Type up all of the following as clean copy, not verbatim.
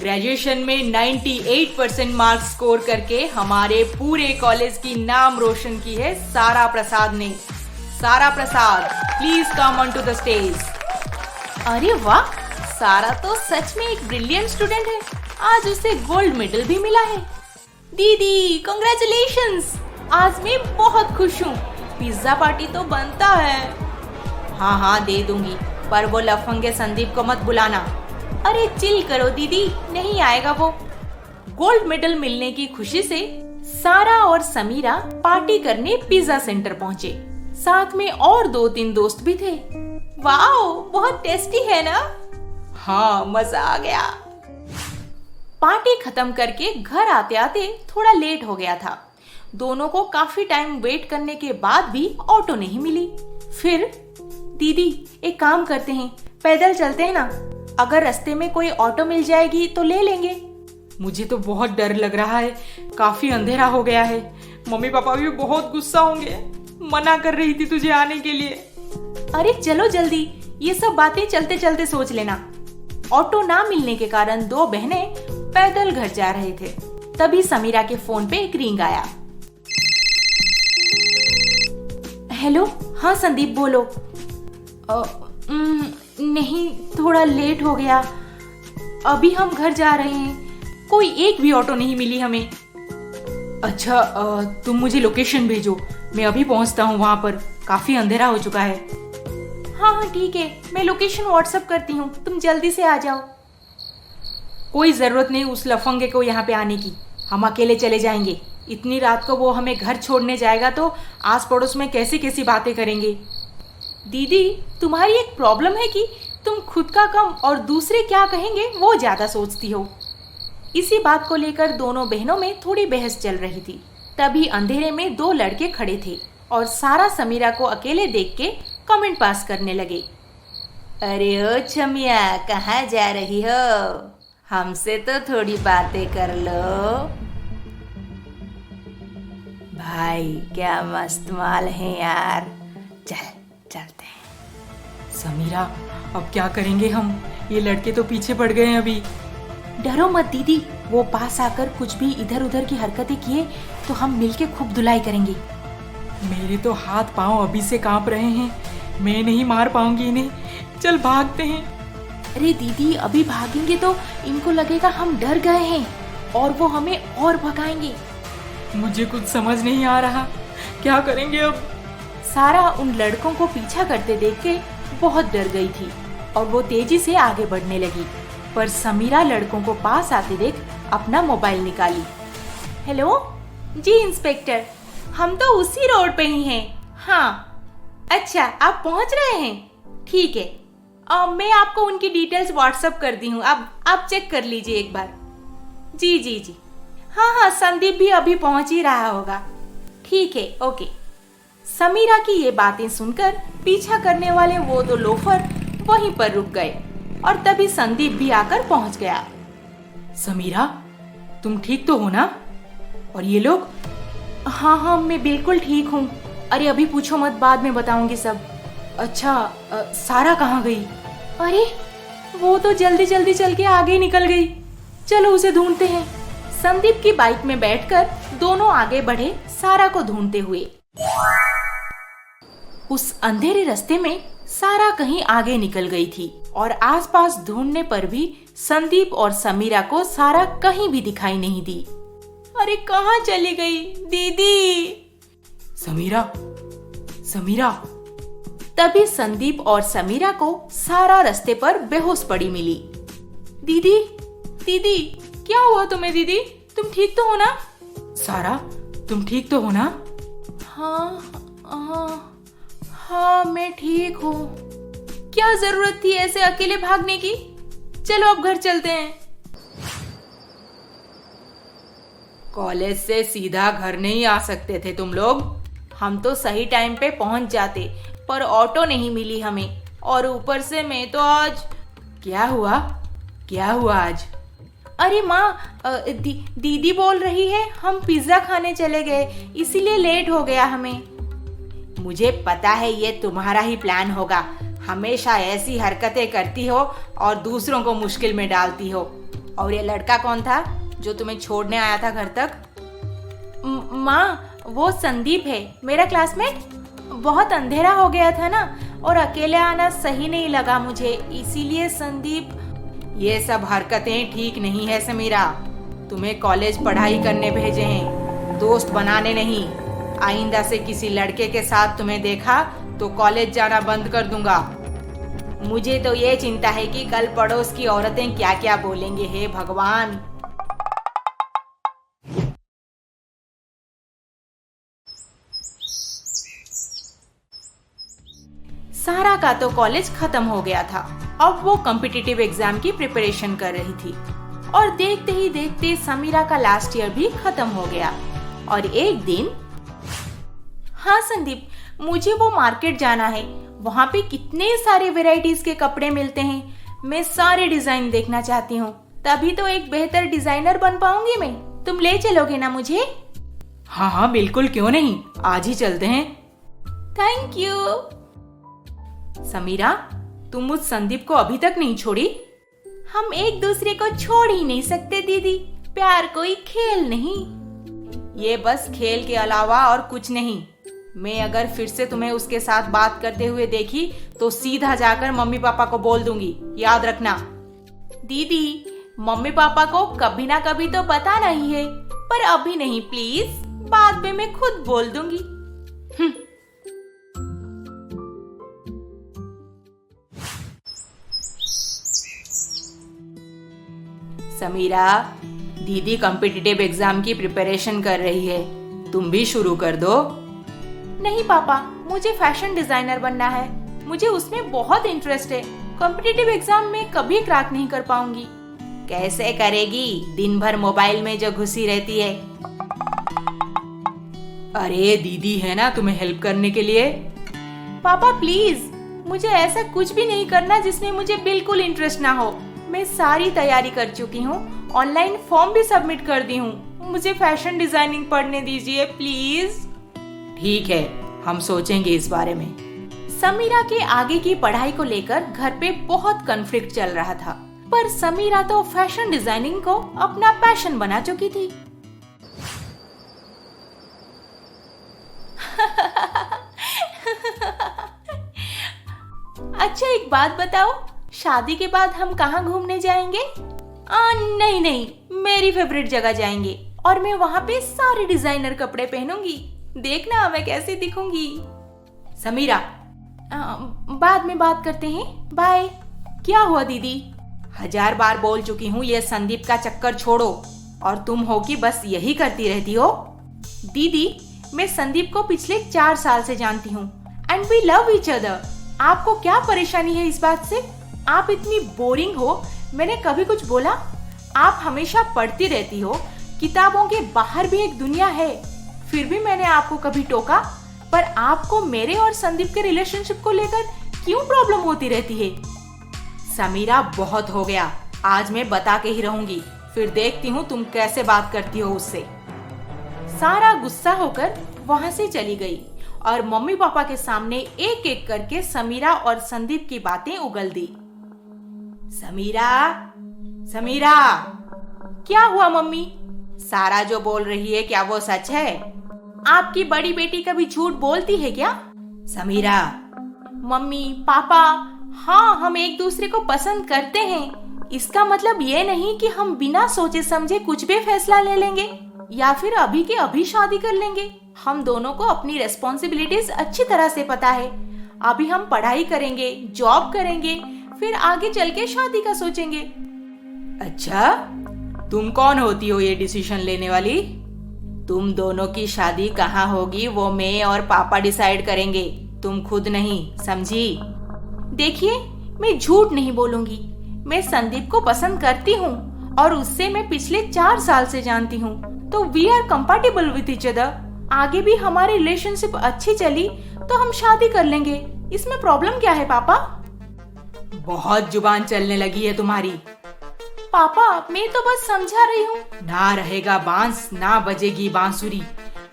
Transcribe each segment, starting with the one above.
Graduation में 98% marks score करके हमारे पूरे कॉलेज की नाम रोशन की है सारा प्रसाद ने। Sara Prasad, please come on to the stage. अरे वाह, सारा तो सच में एक ब्रिलियंट स्टूडेंट है। आज उसे गोल्ड मेडल भी मिला है। दीदी कांग्रेचुलेशंस, आज मैं बहुत खुश हूँ। पिज्जा पार्टी तो बनता है। हाँ हाँ दे दूंगी, पर वो लफंगे संदीप को मत बुलाना। अरे चिल करो दीदी, नहीं आएगा वो। गोल्ड मेडल मिलने की खुशी से सारा और समीरा पार्टी करने पिज्जा सेंटर पहुँचे। साथ में और 2-3 दोस्त भी थे। वाओ, बहुत टेस्टी है ना? हाँ, मजा आ गया। पार्टी खत्म करके घर आते आते थोड़ा लेट हो गया था। दोनों को काफी टाइम वेट करने के बाद भी ऑटो नहीं मिली। फिर दीदी एक काम करते हैं, पैदल चलते हैं ना। अगर रास्ते में कोई ऑटो मिल जाएगी तो ले लेंगे। मुझे तो बहुत डर लग रहा है, काफी अंधेरा हो गया है। मम्मी पापा भी बहुत गुस्सा होंगे, मना कर रही थी तुझे आने के लिए। अरे चलो जल्दी, ये सब बातें चलते चलते सोच लेना। ऑटो ना मिलने के कारण 2 बहनें पैदल घर जा रहे थे। तभी समीरा के फोन पे एक रिंग आया। हेलो, हाँ संदीप बोलो। नहीं, थोड़ा लेट हो गया। अभी हम घर जा रहे हैं, कोई एक भी ऑटो नहीं मिली हमें। अच्छा, तुम मुझे लोकेशन भेजो, मैं अभी पहुंचता हूँ वहाँ पर। काफी अंधेरा हो चुका है। हाँ हाँ ठीक है, मैं लोकेशन व्हाट्सएप करती हूँ, तुम जल्दी से आ जाओ। कोई जरूरत नहीं उस लफंगे को यहाँ पे आने की, हम अकेले चले जाएंगे। इतनी रात को वो हमें घर छोड़ने जाएगा तो आस पड़ोस में कैसी कैसी बातें करेंगे। दीदी तुम्हारी एक प्रॉब्लम है कि तुम खुद का कम और दूसरे क्या कहेंगे वो ज्यादा सोचती हो। इसी बात को लेकर दोनों बहनों में थोड़ी बहस चल रही थी। तभी अंधेरे में 2 लड़के खड़े थे और सारा समीरा को अकेले देख के कमेंट पास करने लगे। अरे ओ छमिया, कहाँ जा रही हो? हमसे तो थोड़ी बातें कर लो। भाई क्या मस्त माल है यार, चलते हैं। समीरा, अब क्या करेंगे हम? ये लड़के तो पीछे पड़ गए हैं अभी। डरो मत दीदी, वो पास आकर कुछ भी इधर उधर की हरकतें किए तो हम मिलके खूब धुलाई करेंगे। मेरे तो हाथ पांव अभी से कांप रहे हैं, मैं नहीं मार पाऊंगी इन्हें। चल भागते हैं। अरे दीदी, अभी भागेंगे तो इनको लगेगा हम डर गए हैं और वो हमें और भगाएंगे। मुझे कुछ समझ नहीं आ रहा, क्या करेंगे अब? सारा उन लड़कों को पीछा करते देख के बहुत डर गई थी और वो तेजी से आगे बढ़ने लगी। पर समीरा लड़कों को पास आते देख अपना मोबाइल निकाली। हेलो जी इंस्पेक्टर, हम तो उसी रोड पे ही हैं। हाँ अच्छा, आप पहुंच रहे हैं? ठीक है, मैं आपको उनकी डिटेल्स व्हाट्सएप कर दी हूँ, आप चेक कर लीजिए एक बार। जी जी जी, हाँ हाँ, संदीप भी अभी पहुंच ही रहा होगा। ठीक है, ओके। समीरा की ये बातें सुनकर पीछा करने वाले वो 2 लोफर वहीं पर रुक गए और तभी संदीप भी आकर पहुंच गया। समीरा, तुम ठीक तो हो ना? और ये लोग? हाँ हाँ, मैं बिल्कुल ठीक हूँ। अरे अभी पूछो मत, बाद में बताऊंगी सब। अच्छा, सारा कहाँ गई? अरे वो तो जल्दी जल्दी चल के आगे निकल गई। चलो उसे ढूंढते हैं। संदीप की बाइक में बैठकर दोनों आगे बढ़े सारा को ढूंढते हुए। उस अंधेरे रास्ते में सारा कहीं आगे निकल गई थी और आसपास ढूंढने पर भी संदीप और समीरा को सारा कहीं भी दिखाई नहीं दी। अरे कहाँ चली गई दीदी? समीरा, समीरा। तभी संदीप और समीरा को सारा रास्ते पर बेहोश पड़ी मिली। दीदी, दीदी क्या हुआ तुम्हें? दीदी तुम ठीक तो हो ना? सारा, तुम ठीक तो हो ना? हाँ मैं ठीक हूँ। क्या जरूरत थी ऐसे अकेले भागने की? चलो अब घर चलते हैं। कॉलेज से सीधा घर नहीं आ सकते थे तुम लोग? हम तो सही टाइम पे पहुंच जाते, पर ऑटो नहीं मिली हमें। और ऊपर से मैं तो आज... क्या हुआ? क्या हुआ आज? अरे माँ, दीदी बोल रही है हम पिज्जा खाने चले गए, इसीलिए लेट हो गया हमें। मुझे पता है ये तुम्हारा ही प्लान होगा। हमेशा ऐसी हरकतें करती हो और दूसरों को मुश्किल में डालती हो। और ये लड़का कौन था जो तुम्हें छोड़ने आया था घर तक? माँ, वो संदीप है, मेरा क्लासमेट। बहुत अंधेरा हो गया था ना, और अकेले आना सही नहीं लगा मुझे, इसीलिए संदीप। ये सब हरकतें ठीक नहीं है समीरा। तुम्हें कॉलेज पढ़ाई करने भेजे हैं, दोस्त बनाने नहीं। आइंदा से किसी लड़के के साथ तुम्हें देखा तो कॉलेज जाना बंद कर दूंगा। मुझे तो ये चिंता है कि कल पड़ोस की औरतें क्या क्या बोलेंगे। हे भगवान। सारा का तो कॉलेज खत्म हो गया था। अब वो कॉम्पिटिटिव एग्जाम की प्रिपरेशन कर रही थी, और देखते ही देखते समीरा का लास्ट ईयर भी खत्म हो गया। और एक दिन, हाँ संदीप, मुझे वो मार्केट जाना है। वहाँ पे कितने सारे वैरायटीज के कपड़े मिलते हैं। मैं सारे डिजाइन देखना चाहती हूँ, तभी तो एक बेहतर डिजाइनर बन पाऊंगी मैं। तुम ले चलोगे ना मुझे? हाँ हाँ बिल्कुल, क्यों नहीं, आज ही चलते हैं। Thank you. समीरा, तुम उस संदीप को अभी तक नहीं छोड़ी? हम एक दूसरे को छोड़ ही नहीं सकते दीदी, प्यार कोई खेल नहीं। ये बस खेल के अलावा और कुछ नहीं। मैं अगर फिर से तुम्हें उसके साथ बात करते हुए देखी तो सीधा जाकर मम्मी पापा को बोल दूंगी, याद रखना। दीदी, मम्मी पापा को कभी ना कभी तो बताना ही है, पर अभी नहीं प्लीज, बाद में मैं खुद बोल दूंगी। समीरा, दीदी कॉम्पिटिटिव एग्जाम की प्रिपरेशन कर रही है, तुम भी शुरू कर दो। नहीं पापा, मुझे फैशन डिजाइनर बनना है, मुझे उसमें बहुत इंटरेस्ट है। कॉम्पिटिटिव एग्जाम में कभी क्रैक नहीं कर पाऊंगी। कैसे करेगी, दिन भर मोबाइल में जो घुसी रहती है। अरे दीदी है ना तुम्हें हेल्प करने के लिए। पापा प्लीज, मुझे ऐसा कुछ भी नहीं करना जिसमें मुझे बिल्कुल इंटरेस्ट ना हो। मैं सारी तैयारी कर चुकी हूँ, ऑनलाइन फॉर्म भी सबमिट कर दी हूँ। मुझे फैशन डिजाइनिंग पढ़ने दीजिए प्लीज। ठीक है, हम सोचेंगे इस बारे में। समीरा के आगे की पढ़ाई को लेकर घर पे बहुत कॉन्फ्लिक्ट चल रहा था, पर समीरा तो फैशन डिजाइनिंग को अपना पैशन बना चुकी थी। अच्छा एक बात बताओ, शादी के बाद हम कहाँ घूमने जाएंगे? नहीं नहीं, मेरी फेवरेट जगह जाएंगे, और मैं वहाँ पे सारे डिजाइनर कपड़े पहनूंगी। देखना मैं कैसी दिखूंगी। समीरा, बाद में बात करते हैं, बाय। क्या हुआ दीदी? 1000 बार बोल चुकी हूँ ये संदीप का चक्कर छोड़ो, और तुम हो कि बस यही करती रहती हो। दीदी, मैं संदीप को पिछले 4 साल से जानती हूँ, and we love each other. आपको क्या परेशानी है इस बात से? आप इतनी बोरिंग हो, मैंने कभी कुछ बोला? आप हमेशा पढ़ती रहती हो, किताबों के बाहर भी एक दुनिया है, फिर भी मैंने आपको कभी टोका? पर आपको मेरे और संदीप के रिलेशनशिप को लेकर क्यों प्रॉब्लम होती रहती है? समीरा, बहुत हो गया, आज मैं बता के ही रहूंगी, फिर देखती हूँ तुम कैसे बात करती हो उससे। सारा गुस्सा होकर वहाँ से चली गई, और मम्मी पापा के सामने एक एक करके समीरा और संदीप की बातें उगल दी। समीरा, समीरा। क्या हुआ मम्मी? सारा जो बोल रही है क्या वो सच है? आपकी बड़ी बेटी कभी झूठ बोलती है क्या? समीरा। मम्मी पापा, हाँ, हम एक दूसरे को पसंद करते हैं। इसका मतलब ये नहीं कि हम बिना सोचे समझे कुछ भी फैसला ले लेंगे या फिर अभी के अभी शादी कर लेंगे। हम दोनों को अपनी रेस्पॉन्सिबिलिटीज अच्छी तरह से पता है। अभी हम पढ़ाई करेंगे, जॉब करेंगे, फिर आगे चल के शादी का सोचेंगे। अच्छा, तुम कौन होती हो ये डिसीजन लेने वाली? तुम दोनों की शादी कहाँ होगी वो मैं और पापा डिसाइड करेंगे, तुम खुद नहीं, समझी? देखिए, मैं झूठ नहीं बोलूंगी। मैं संदीप को पसंद करती हूँ और उससे मैं पिछले 4 साल से जानती हूँ, तो we are compatible with each other. आगे भी हमारी रिलेशनशिप अच्छी चली तो हम शादी कर लेंगे। इसमें प्रॉब्लम क्या है पापा? बहुत जुबान चलने लगी है तुम्हारी। पापा, मैं तो बस समझा रही हूँ। ना रहेगा बांस, ना बजेगी बांसुरी।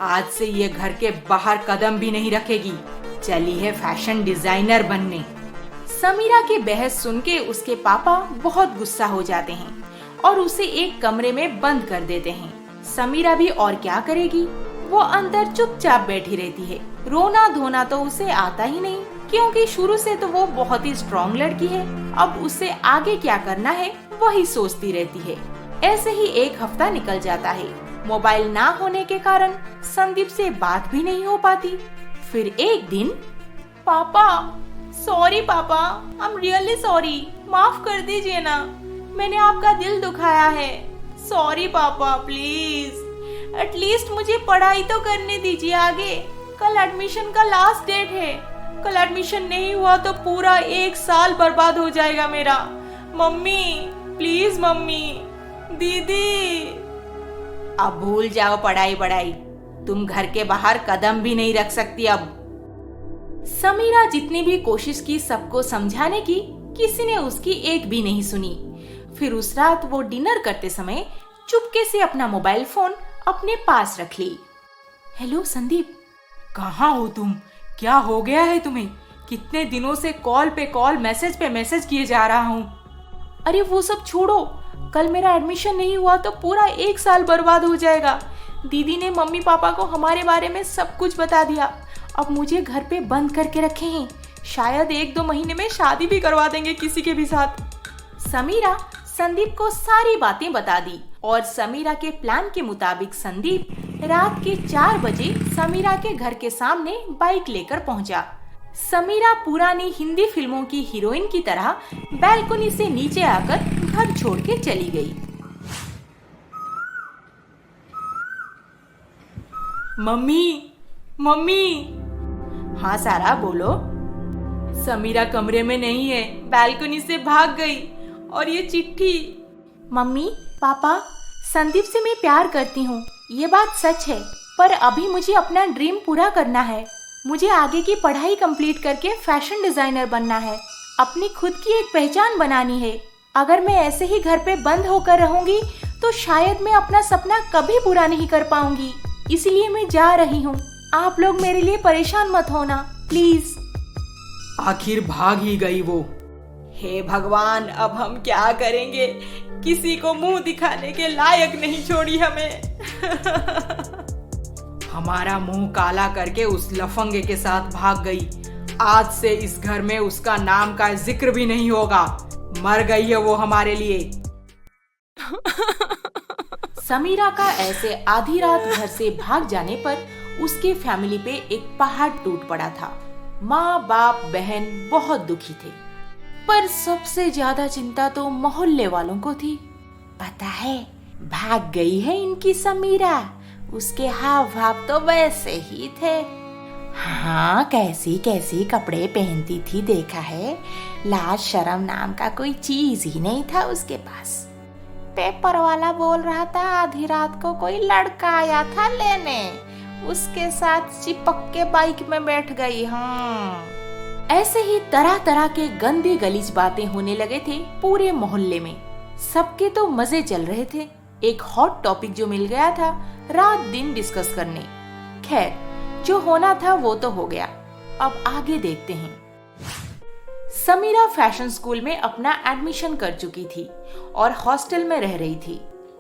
आज से ये घर के बाहर कदम भी नहीं रखेगी। चली है फैशन डिजाइनर बनने। समीरा की बहस सुन के उसके पापा बहुत गुस्सा हो जाते हैं और उसे एक कमरे में बंद कर देते हैं। समीरा भी और क्या करेगी, वो अंदर चुपचाप बैठी रहती है। रोना धोना तो उसे आता ही नहीं, क्योंकि शुरू से तो वो बहुत ही स्ट्रॉन्ग लड़की है। अब उसे आगे क्या करना है वही सोचती रहती है। ऐसे ही एक हफ्ता निकल जाता है। मोबाइल ना होने के कारण संदीप से बात भी नहीं हो पाती। फिर एक दिन, पापा, सॉरी पापा, आई एम रियली सॉरी, माफ कर दीजिए ना, मैंने आपका दिल दुखाया है। सॉरी पापा, प्लीज एटलीस्ट मुझे पढ़ाई तो करने दीजिए आगे। कल एडमिशन का लास्ट डेट है। कल एडमिशन नहीं हुआ तो पूरा 1 साल बर्बाद हो जाएगा मेरा। मम्मी प्लीज, मम्मी, दीदी। अब भूल जाओ पढ़ाई बढ़ाई, तुम घर के बाहर कदम भी नहीं रख सकती अब। समीरा जितनी भी कोशिश की सबको समझाने की, किसी ने उसकी एक भी नहीं सुनी। फिर उस रात वो डिनर करते समय चुपके से अपना मोबाइल फोन अपने पास रख ली। हेलो संदीप, कहाँ हो तुम? क्या हो गया है तुम्हें? कितने दिनों से कॉल पे कॉल, मैसेज पे मैसेज किए जा रहा हूँ। अरे वो सब छोड़ो, कल मेरा एडमिशन नहीं हुआ तो पूरा 1 साल बर्बाद हो जाएगा। दीदी ने मम्मी पापा को हमारे बारे में सब कुछ बता दिया। अब मुझे घर पे बंद करके रखे हैं। शायद 1-2 महीने में शादी भी करवा देंगे किसी के भी साथ। समीरा संदीप को सारी बातें बता दी और समीरा के प्लान के मुताबिक संदीप रात के 4 बजे समीरा के घर के सामने बाइक लेकर पहुंचा। समीरा पुरानी हिंदी फिल्मों की हीरोइन की तरह बैल्कनी से नीचे आकर घर छोड़ के चली गई। Mummy, mummy. हाँ सारा, बोलो। समीरा कमरे में नहीं है, बैल्कनी से भाग गई। और ये चिट्ठी। मम्मी पापा, संदीप से मैं प्यार करती हूँ, ये बात सच है, पर अभी मुझे अपना ड्रीम पूरा करना है। मुझे आगे की पढ़ाई कंप्लीट करके फैशन डिजाइनर बनना है, अपनी खुद की एक पहचान बनानी है। अगर मैं ऐसे ही घर पे बंद होकर रहूंगी तो शायद मैं अपना सपना कभी पूरा नहीं कर पाऊंगी। इसलिए मैं जा रही हूँ, आप लोग मेरे लिए परेशान मत होना प्लीज। आखिर भाग ही गई वो। हे भगवान, अब हम क्या करेंगे? किसी को मुंह दिखाने के लायक नहीं छोड़ी हमें। हमारा मुंह काला करके उस लफंगे के साथ भाग गई। आज से इस घर में उसका नाम का जिक्र भी नहीं होगा। मर गई है वो हमारे लिए। समीरा का ऐसे आधी रात घर से भाग जाने पर उसके फैमिली पे एक पहाड़ टूट पड़ा था। माँ बाप बहन बहुत दुखी थे, पर सबसे ज्यादा चिंता तो मोहल्ले वालों को थी। पता है, भाग गई है इनकी समीरा। उसके हाव भाव तो वैसे ही थे। हाँ, कैसी कैसी कपड़े पहनती थी, देखा है? लाज शर्म नाम का कोई चीज ही नहीं था उसके पास। पेपर वाला बोल रहा था आधी रात को कोई लड़का आया था लेने, उसके साथ चिपक के बाइक में बैठ गई। हाँ, ऐसे ही तरह तरह के गंदी गलीज बातें होने लगे थे पूरे मोहल्ले में। सबके तो मजे चल रहे थे। एक हॉट टॉपिक जो मिल गया था रात दिन डिस्कस करने। खैर, जो होना था वो तो हो गया। अब आगे देखते हैं। समीरा फैशन स्कूल में अपना एडमिशन कर चुकी थी और हॉस्टल में रह रही थी।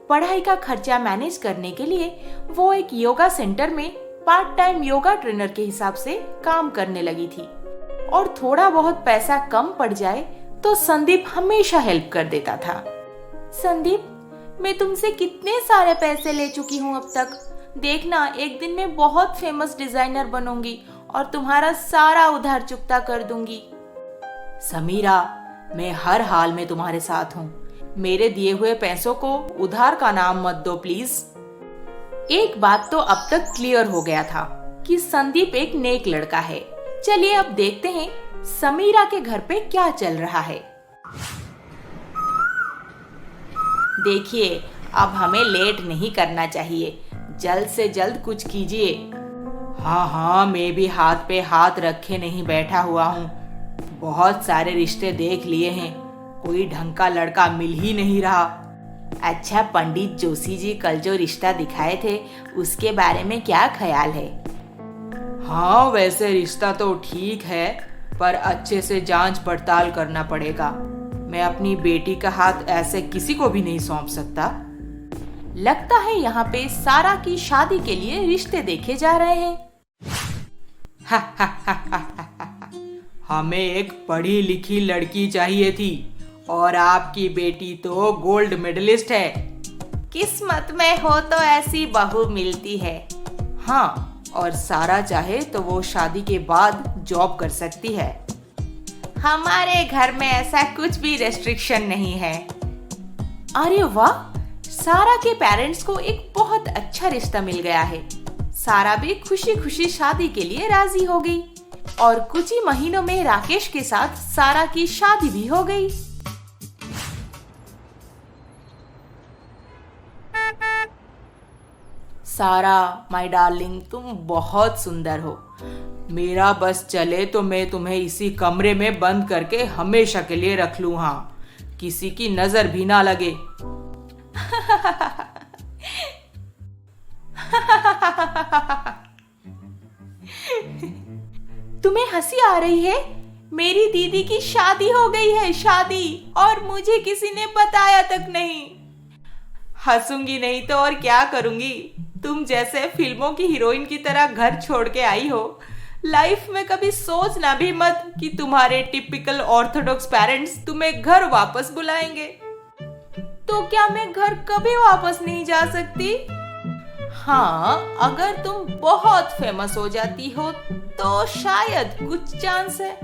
पढ़ाई का खर्चा मैनेज करने के लिए वो एक योगा सेंटर में पार्ट टाइम योगा ट्रेनर के हिसाब से काम करने लगी थी। और थोड़ा बहुत पैसा कम पड़ जाए तो संदीप हमेशा हेल्प कर देता था। संदीप, मैं तुमसे कितने सारे पैसे ले चुकी हूँ अब तक। देखना, एक दिन मैं बहुत फेमस डिजाइनर बनूंगी और तुम्हारा सारा उधार चुकता कर दूंगी। समीरा, मैं हर हाल में तुम्हारे साथ हूँ। मेरे दिए हुए पैसों को उधार का नाम मत दो प्लीज। एक बात तो अब तक क्लियर हो गया था कि संदीप एक नेक लड़का है। चलिए अब देखते हैं समीरा के घर पे क्या चल रहा है। देखिए, अब हमें लेट नहीं करना चाहिए, जल्द से जल्द कुछ कीजिए। हाँ, मैं भी हाथ पे हाथ रखे नहीं बैठा हुआ हूँ। बहुत सारे रिश्ते देख लिए हैं, कोई ढंग का लड़का मिल ही नहीं रहा। अच्छा, पंडित जोशी जी कल जो रिश्ता दिखाए थे उसके बारे में क्या ख्याल है? हाँ, वैसे रिश्ता तो ठीक है, पर अच्छे से जांच पड़ताल करना पड़ेगा। मैं अपनी बेटी का हाथ ऐसे किसी को भी नहीं सौंप सकता। लगता है यहाँ पे सारा की शादी के लिए रिश्ते देखे जा रहे हैं। हमें एक पढ़ी लिखी लड़की चाहिए थी और आपकी बेटी तो गोल्ड मेडलिस्ट है। किस्मत में हो तो ऐसी बहू मिलती है। हाँ, और सारा चाहे तो वो शादी के बाद जॉब कर सकती है। हमारे घर में ऐसा कुछ भी रेस्ट्रिक्शन नहीं है। अरे वाह, सारा के पेरेंट्स को एक बहुत अच्छा रिश्ता मिल गया है। सारा भी खुशी खुशी शादी के लिए राजी हो गई और कुछ ही महीनों में राकेश के साथ सारा की शादी भी हो गई। सारा माय डार्लिंग, तुम बहुत सुंदर हो। मेरा बस चले तो मैं तुम्हें इसी कमरे में बंद करके हमेशा के लिए रख लूं। हाँ, किसी की नजर भी ना लगे। तुम्हें हंसी आ रही है? मेरी दीदी की शादी हो गई है, शादी, और मुझे किसी ने बताया तक नहीं। हंसूंगी नहीं तो और क्या करूंगी। तुम जैसे फिल्मों की हीरोइन की तरह घर छोड़ के आई हो। लाइफ में कभी सोचना भी मत कि तुम्हारे टिपिकल ऑर्थोडॉक्स पेरेंट्स तुम्हें घर वापस बुलाएंगे। तो क्या मैं घर कभी वापस नहीं जा सकती? हाँ, अगर तुम बहुत फेमस हो जाती हो तो शायद कुछ चांस है।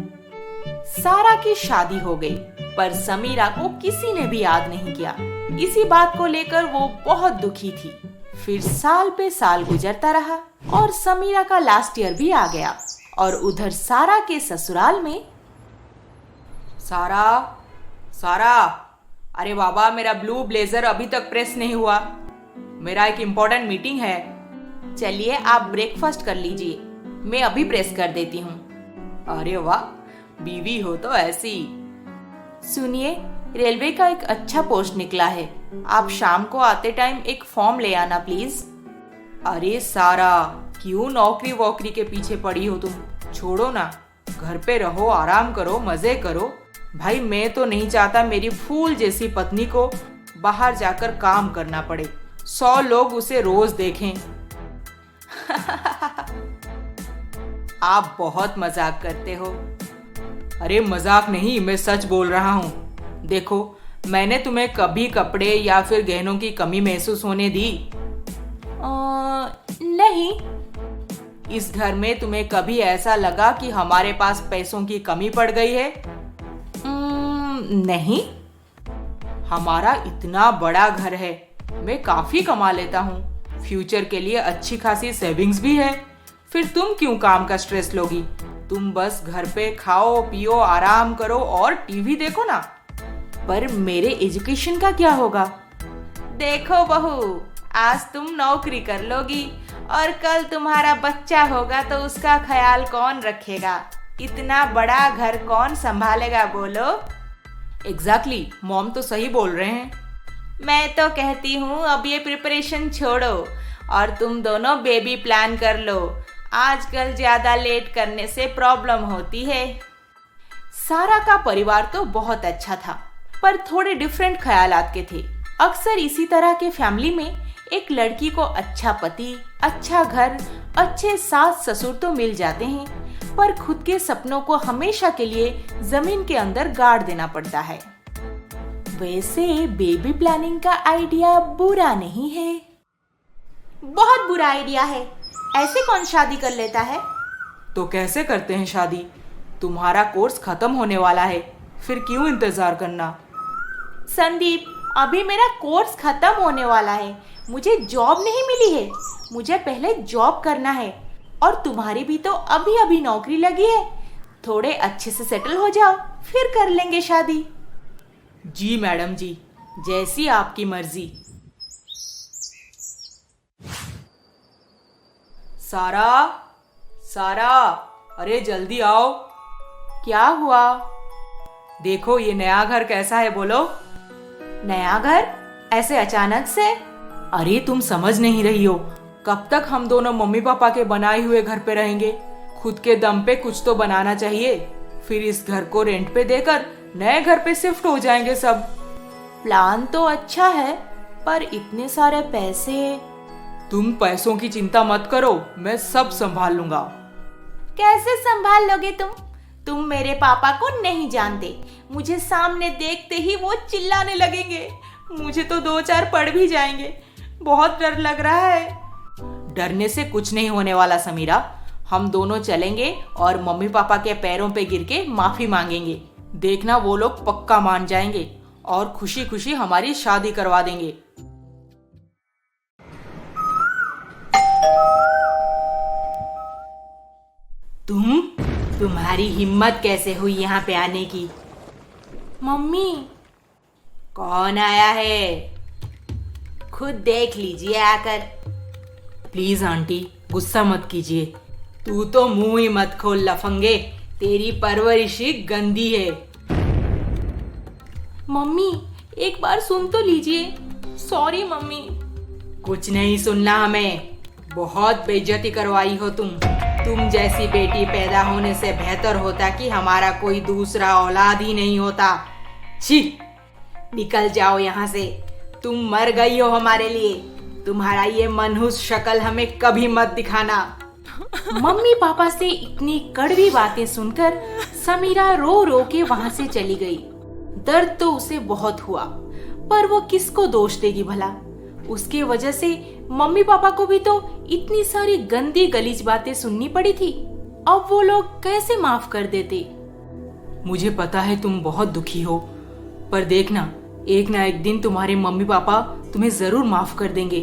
सारा की शादी हो गई, पर समीरा को किसी ने भी याद नहीं किया। इसी बात को लेकर वो बहुत दुखी थी। फिर साल पे साल गुजरता रहा और समीरा का लास्ट ईयर भी आ गया। और उधर सारा के ससुराल में सारा सारा, अरे बाबा, मेरा ब्लू ब्लेजर अभी तक प्रेस नहीं हुआ। मेरा एक इम्पोर्टेंट मीटिंग है। चलिए आप ब्रेकफास्ट कर लीजिए, मैं अभी प्रेस कर देती हूँ। अरे वाह, बीवी हो तो ऐसी। सुनिए, रेलवे का एक अच्छा पोस्ट निकला है। आप शाम को आते टाइम एक फॉर्म ले आना प्लीज। अरे सारा, क्यों नौकरी वोकरी के पीछे पड़ी हो तुम? छोड़ो ना, घर पे रहो, आराम करो, मजे करो। भाई, मैं तो नहीं चाहता मेरी फूल जैसी पत्नी को बाहर जाकर काम करना पड़े, 100 लोग उसे रोज देखें। आप बहुत मजाक करते हो। अरे मजाक नहीं, मैं सच बोल रहा हूँ। देखो, मैंने तुम्हें कभी कपड़े या फिर गहनों की कमी महसूस होने दी? नहीं। इस घर में तुम्हें कभी ऐसा लगा कि हमारे पास पैसों की कमी पड़ गई है? नहीं। हमारा इतना बड़ा घर है, मैं काफी कमा लेता हूँ। फ्यूचर के लिए अच्छी खासी सेविंग्स भी है। फिर तुम क्यों काम का स्ट्रेस लोगी? तुम बस घर पे खाओ पियो, आराम करो और टीवी देखो ना। पर मेरे एजुकेशन का क्या होगा? देखो बहू, आज तुम नौकरी कर लोगी और कल तुम्हारा बच्चा होगा तो उसका ख्याल कौन रखेगा? इतना बड़ा घर कौन संभालेगा बोलो? एग्जैक्टली, मॉम तो सही बोल रहे हैं। मैं तो कहती हूँ अब ये प्रिपरेशन छोड़ो और तुम दोनों बेबी प्लान कर लो। आजकल ज्यादा लेट करने से प्रॉब्लम होती है। सारा का परिवार तो बहुत अच्छा था, पर थोड़े डिफरेंट ख्यालात के थे। अक्सर इसी तरह के फैमिली में एक लड़की को अच्छा पति, अच्छा घर, अच्छे सास ससुर तो मिल जाते हैं, पर खुद के सपनों को हमेशा के लिए जमीन के अंदर गाड़ देना पड़ता है। वैसे बेबी प्लानिंग का आइडिया बुरा नहीं है। बहुत बुरा आइडिया है। ऐसे कौन शादी कर लेता है? तो कैसे करते हैं शादी? तुम्हारा कोर्स खत्म होने वाला है, फिर क्यों इंतजार करना? संदीप, अभी मेरा कोर्स खत्म होने वाला है, मुझे जॉब नहीं मिली है। मुझे पहले जॉब करना है और तुम्हारी भी तो अभी अभी नौकरी लगी है। थोड़े अच्छे से सेटल हो जाओ, फिर कर लेंगे शादी। जी मैडम जी, जैसी आपकी मर्जी। सारा, सारा, अरे जल्दी आओ। क्या हुआ? देखो ये नया घर कैसा है बोलो। नया घर? ऐसे अचानक से? अरे तुम समझ नहीं रही हो, कब तक हम दोनों मम्मी पापा के बनाए हुए घर पे रहेंगे? खुद के दम पे कुछ तो बनाना चाहिए। फिर इस घर को रेंट पे देकर नए घर पे शिफ्ट हो जाएंगे सब। प्लान तो अच्छा है, पर इतने सारे पैसे। तुम पैसों की चिंता मत करो, मैं सब संभाल लूंगा। कैसे संभाल लोगे तुम? तुम मेरे पापा को नहीं जानते। मुझे सामने देखते ही वो चिल्लाने लगेंगे। मुझे तो 2-4 पड़ भी जाएंगे। बहुत डर लग रहा है। डरने से कुछ नहीं होने वाला समीरा। हम दोनों चलेंगे और मम्मी पापा के पैरों पे गिर के माफी मांगेंगे। देखना वो लोग पक्का मान जाएंगे और खुशी खुशी हमारी शादी करवा देंगे। तुम्हारी हिम्मत कैसे हुई यहाँ पे आने की? मम्मी। कौन आया है? खुद देख लीजिए आकर। प्लीज आंटी, गुस्सा मत कीजिए। तू तो मुंह ही मत खोल लफंगे, तेरी परवरिश ही गंदी है। मम्मी, एक बार सुन तो लीजिए। Sorry mummy. कुछ नहीं सुनना हमें। बहुत बेइज्जती करवाई हो तुम। तुम जैसी बेटी पैदा होने से बेहतर होता कि हमारा कोई दूसरा औलाद ही नहीं होता। छी, निकल जाओ यहाँ से। तुम मर गई हो हमारे लिए। तुम्हारा ये मनहूस शक्ल हमें कभी मत दिखाना। मम्मी पापा से इतनी कड़वी बातें सुनकर समीरा रो रो के वहाँ से चली गई। दर्द तो उसे बहुत हुआ, पर वो किसको दोष देगी भला? उसके वजह से मम्मी पापा को भी तो इतनी सारी गंदी गलीज बातें सुननी पड़ी थी। अब वो लोग कैसे माफ कर देते? मुझे पता है तुम बहुत दुखी हो, पर देखना एक ना एक दिन तुम्हारे मम्मी पापा तुम्हें जरूर माफ कर देंगे।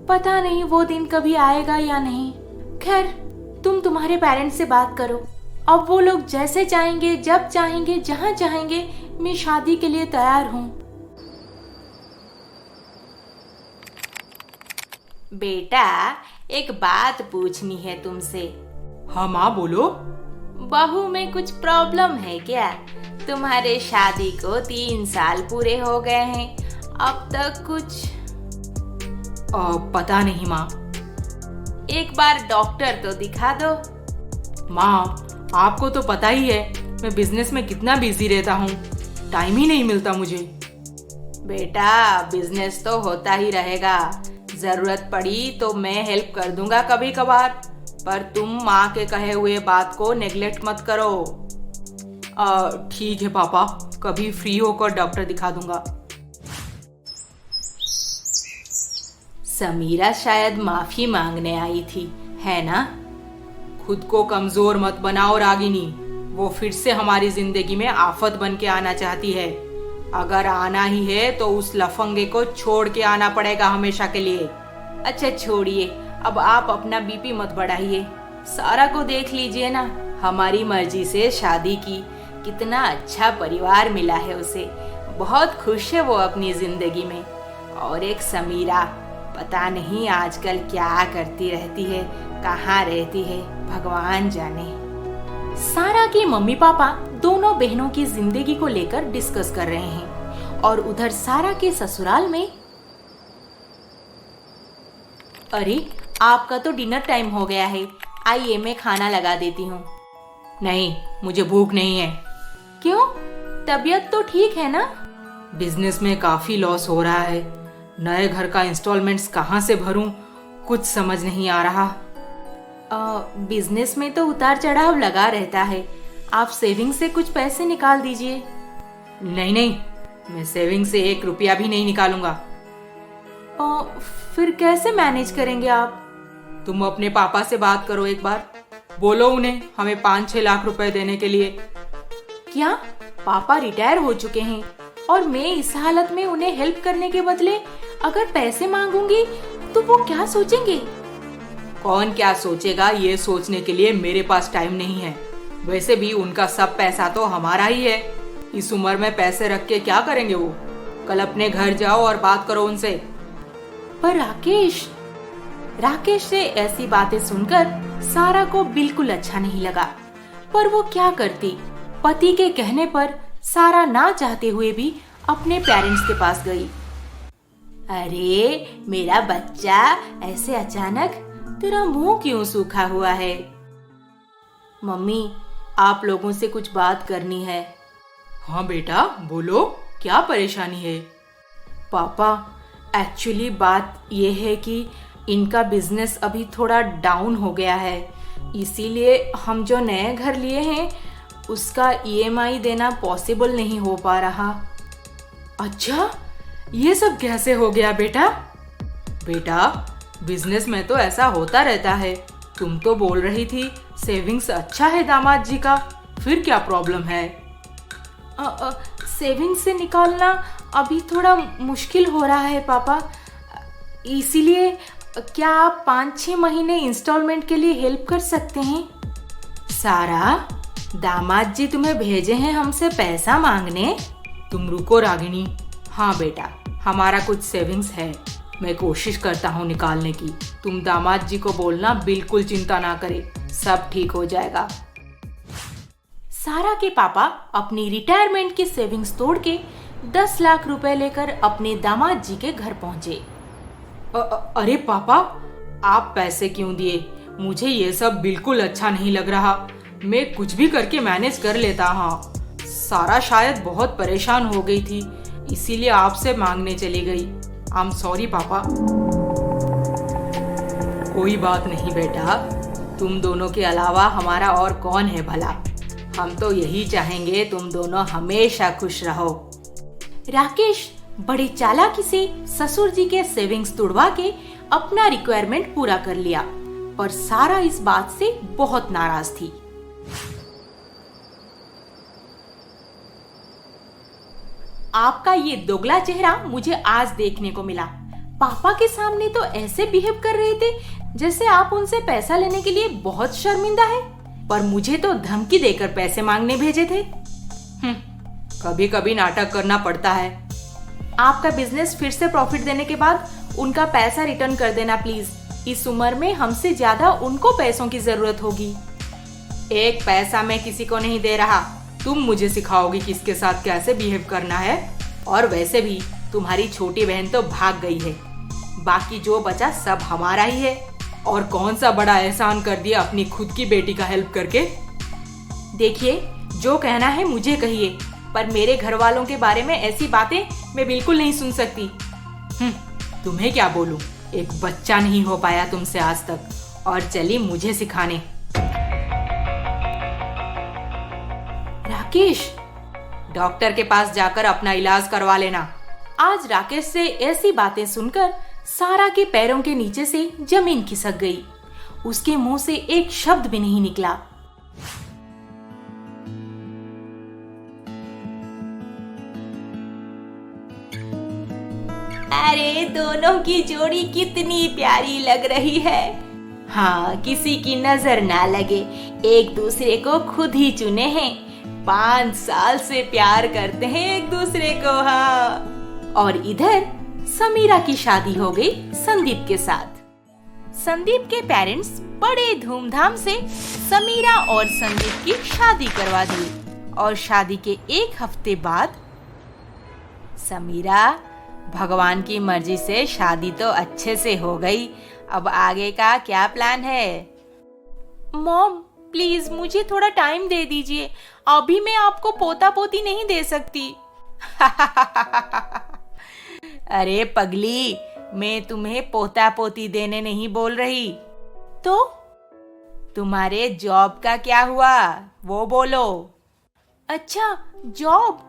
पता नहीं वो दिन कभी आएगा या नहीं। खैर, तुम तुम्हारे पेरेंट्स से बात करो। अब वो लोग जैसे चाहेंगे, जब चाहेंगे, जहाँ चाहेंगे, मैं शादी के लिए तैयार हूँ। बेटा, एक बात पूछनी है तुमसे। हाँ माँ, बोलो। बहू में कुछ प्रॉब्लम है क्या? तुम्हारे शादी को 3 साल पूरे हो गए हैं, अब तक कुछ? पता नहीं माँ। एक बार डॉक्टर तो दिखा दो। माँ, आपको तो पता ही है मैं बिजनेस में कितना बिजी रहता हूँ। टाइम ही नहीं मिलता मुझे। बेटा, बिजनेस तो होता ही रहेगा। जरूरत पड़ी तो मैं हेल्प कर दूंगा कभी कभार, पर तुम माँ के कहे हुए बात को नेग्लेक्ट मत करो। ठीक है पापा, कभी फ्री होकर डॉक्टर दिखा दूंगा। समीरा शायद माफी मांगने आई थी, है ना? खुद को कमजोर मत बनाओ रागिनी। वो फिर से हमारी जिंदगी में आफत बन के आना चाहती है। अगर आना ही है तो उस लफंगे को छोड़ के आना पड़ेगा हमेशा के लिए। अच्छा छोड़िए, अब आप अपना बीपी मत बढ़ाइए। सारा को देख लीजिए ना, हमारी मर्जी से शादी की। कितना अच्छा परिवार मिला है उसे। बहुत खुश है वो अपनी जिंदगी में। और एक समीरा, पता नहीं आजकल क्या करती रहती है, कहाँ रहती है, भगवान जाने। सारा के मम्मी पापा दोनों बहनों की जिंदगी को लेकर डिस्कस कर रहे हैं और उधर सारा के ससुराल में। अरे, आपका तो डिनर टाइम हो गया है। आइए मैं खाना लगा देती हूँ। नहीं, मुझे भूख नहीं है। क्यों? तबीयत तो ठीक है ना? बिजनेस में काफी लॉस हो रहा है। नए घर का इंस्टॉलमेंट्स कहाँ से भरूं, कुछ समझ नहीं आ रहा। बिजनेस में तो उतार चढ़ाव लगा रहता है। आप सेविंग से कुछ पैसे निकाल दीजिए। नहीं नहीं, मैं सेविंग से 1 रुपया भी नहीं निकालूंगा। फिर कैसे मैनेज करेंगे आप? तुम अपने पापा से बात करो एक बार। बोलो उन्हें हमें 5-6 लाख रुपए देने के लिए। क्या? पापा रिटायर हो चुके हैं और मैं इस हालत में उन्हें हेल्प करने के बदले अगर पैसे मांगूंगी तो वो क्या सोचेंगे? कौन क्या सोचेगा ये सोचने के लिए मेरे पास टाइम नहीं है। वैसे भी उनका सब पैसा तो हमारा ही है। इस उम्र में पैसे रख के क्या करेंगे वो? कल अपने घर जाओ और बात करो उनसे। पर राकेश से ऐसी बातें सुनकर सारा को बिल्कुल अच्छा नहीं लगा। पर वो क्या करती? पति के कहने पर सारा ना चाहते हुए भी अपने पेरेंट्स के पास गई। अरे मेरा बच्चा, ऐसे अचानक तेरा मुंह क्यों सूखा हुआ है? मम्मी, आप लोगों से कुछ बात करनी है। हाँ बेटा बोलो, क्या परेशानी है? पापा, एक्चुअली बात ये है कि इनका बिजनेस अभी थोड़ा डाउन हो गया है, इसीलिए हम जो नए घर लिए हैं उसका ईएमआई देना पॉसिबल नहीं हो पा रहा। अच्छा, ये सब कैसे हो गया बेटा? बेटा, बिजनेस में तो ऐसा होता रहता है। तुम तो बोल रही थी सेविंग्स अच्छा है दामाद जी का, फिर क्या प्रॉब्लम है? सेविंग्स से निकालना अभी थोड़ा मुश्किल हो रहा है पापा, इसीलिए क्या आप 5-6 महीने इंस्टॉलमेंट के लिए हेल्प कर सकते हैं? सारा, दामाद जी तुम्हें भेजे हैं हमसे पैसा मांगने? तुम रुको रागिनी। हाँ बेटा, हमारा कुछ सेविंग्स है, मैं कोशिश करता हूँ निकालने की। तुम दामाद जी को बोलना बिल्कुल चिंता ना करे, सब ठीक हो जाएगा। सारा के पापा अपनी रिटायरमेंट की सेविंग्स तोड़ के 10 लाख रुपए लेकर अपने दामाद जी के घर पहुंचे। अरे पापा, आप पैसे क्यों दिए? मुझे ये सब बिल्कुल अच्छा नहीं लग रहा। मैं कुछ भी करके मैनेज कर लेता। हाँ, सारा शायद बहुत परेशान हो गई थी, इसीलिए आपसे मांगने चली गई। आई एम सॉरी पापा। कोई बात नहीं बेटा, तुम दोनों के अलावा हमारा और कौन है भला। हम तो यही चाहेंगे तुम दोनों हमेशा खुश रहो। राकेश बड़ी चालाकी से ससुर जी के सेविंग्स तुड़वा के अपना रिक्वायरमेंट पूरा कर लिया, पर सारा इस बात से बहुत नाराज थी। आपका ये दोगला चेहरा मुझे आज देखने को मिला। पापा के सामने तो ऐसे बिहेव कर रहे थे जैसे आप उनसे पैसा लेने के लिए बहुत शर्मिंदा है, पर मुझे तो धमकी देकर पैसे मांगने भेजे थे। कभी कभी नाटक करना पड़ता है। आपका बिजनेस फिर से प्रॉफिट देने के बाद उनका पैसा रिटर्न कर देना प्लीज। इस उम्र में हमसे ज्यादा उनको पैसों की जरूरत होगी। एक पैसा मैं किसी को नहीं दे रहा। तुम मुझे सिखाओगी किसके साथ कैसे बिहेव करना है। और वैसे भी तुम्हारी छोटी बहन तो भाग गई है, बाकी जो बचा सब हमारा ही है। और कौन सा बड़ा एहसान कर दिया अपनी खुद की बेटी का हेल्प करके। देखिए, जो कहना है मुझे कहिए, पर मेरे घर वालों के बारे में ऐसी बातें मैं बिल्कुल नहीं सुन सकती। तुम्हें क्या बोलूं, एक बच्चा नहीं हो पाया तुमसे आज तक, और चली मुझे सिखाने। राकेश, डॉक्टर के पास जाकर अपना इलाज करवा लेना। आज राकेश से ऐसी बातें सुनकर सारा के पैरों के नीचे से जमीन खिसक गई। उसके मुंह से एक शब्द भी नहीं निकला। अरे दोनों की जोड़ी कितनी प्यारी लग रही है। हाँ, किसी की नजर ना लगे, एक दूसरे को खुद ही चुने हैं। 5 साल से प्यार करते हैं एक दूसरे को। हाँ, और इधर समीरा की शादी हो गई संदीप के साथ। संदीप के पेरेंट्स बड़े धूमधाम से समीरा और संदीप की शादी करवा दी, और शादी के 1 हफ्ते बाद समीरा, भगवान की मर्जी से शादी तो अच्छे से हो गई, अब आगे का क्या प्लान है? मॉम प्लीज मुझे थोड़ा टाइम दे दीजिए, अभी मैं आपको पोता पोती नहीं दे सकती। अरे पगली, मैं तुम्हें पोता पोती देने नहीं बोल रही। तो तुम्हारे जॉब का क्या हुआ वो बोलो। अच्छा, जॉब?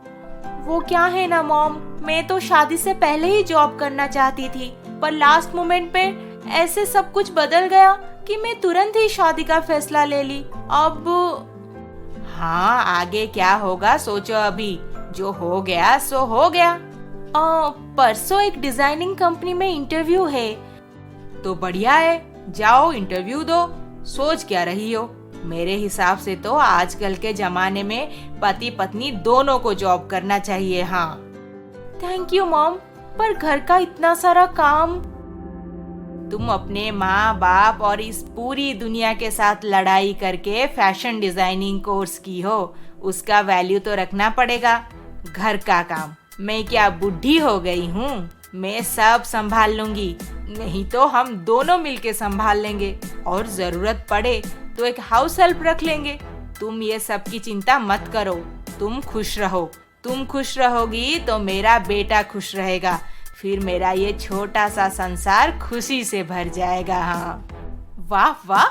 वो क्या है ना मॉम, मैं तो शादी से पहले ही जॉब करना चाहती थी, पर लास्ट मोमेंट पे ऐसे सब कुछ बदल गया कि मैं तुरंत ही शादी का फैसला ले ली। अब हाँ, आगे क्या होगा सोचो अभी, जो हो गया सो हो गया। परसों एक डिजाइनिंग कंपनी में इंटरव्यू है। तो बढ़िया है, जाओ इंटरव्यू दो। सोच क्या रही हो? मेरे हिसाब से तो आजकल के जमाने में पति पत्नी दोनों को जॉब करना चाहिए। हाँ, थैंक यू मॉम, पर घर का इतना सारा काम। तुम अपने माँ बाप और इस पूरी दुनिया के साथ लड़ाई करके फैशन डिजाइनिंग कोर्स की हो, उसका वैल्यू तो रखना पड़ेगा। घर का काम मैं क्या बुढ़ी हो गई हूँ? मैं सब संभाल लूंगी, नहीं तो हम दोनों मिलके संभाल लेंगे, और जरूरत पड़े तो एक हाउस हेल्प रख लेंगे। तुम ये सब की चिंता मत करो, तुम खुश रहो। तुम खुश रहोगी तो मेरा बेटा खुश रहेगा, फिर मेरा ये छोटा सा संसार खुशी से भर जाएगा। हाँ, वाह वाह,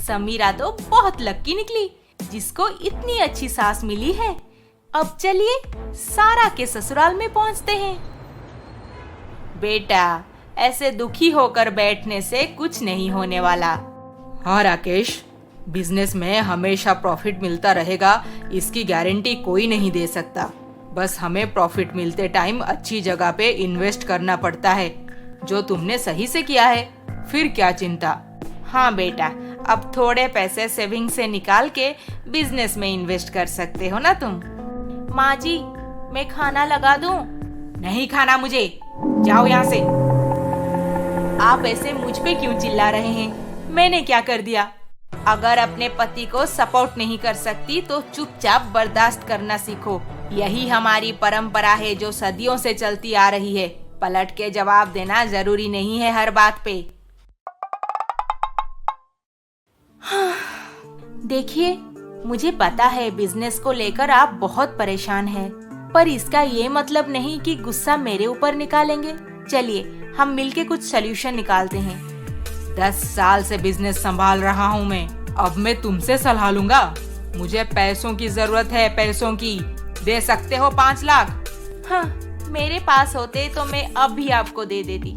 समीरा तो बहुत लक्की निकली जिसको इतनी अच्छी सास मिली है। अब चलिए सारा के ससुराल में पहुंचते हैं। बेटा, ऐसे दुखी होकर बैठने से कुछ नहीं होने वाला। हाँ राकेश, बिजनेस में हमेशा प्रॉफिट मिलता रहेगा इसकी गारंटी कोई नहीं दे सकता। बस हमें प्रॉफिट मिलते टाइम अच्छी जगह पे इन्वेस्ट करना पड़ता है, जो तुमने सही से किया है। फिर क्या चिंता। हाँ बेटा, अब थोड़े पैसे सेविंग से निकाल के बिजनेस में इन्वेस्ट कर सकते हो ना तुम। माँ जी, मैं खाना लगा दूं? नहीं खाना मुझे, जाओ यहाँ से। आप ऐसे मुझ पे क्यों चिल्ला रहे हैं? मैंने क्या कर दिया? अगर अपने पति को सपोर्ट नहीं कर सकती तो चुपचाप बर्दाश्त करना सीखो। यही हमारी परंपरा है जो सदियों से चलती आ रही है। पलट के जवाब देना जरूरी नहीं है हर बात पे। देखिए, मुझे पता है बिजनेस को लेकर आप बहुत परेशान हैं, पर इसका ये मतलब नहीं कि गुस्सा मेरे ऊपर निकालेंगे। चलिए हम मिलके कुछ सलूशन निकालते हैं। 10 साल से बिजनेस संभाल रहा हूँ मैं, अब मैं तुमसे सलाह लूंगा? मुझे पैसों की जरूरत है, पैसों की। दे सकते हो 5 लाख? हाँ, मेरे पास होते तो मैं अब भी आपको दे देती।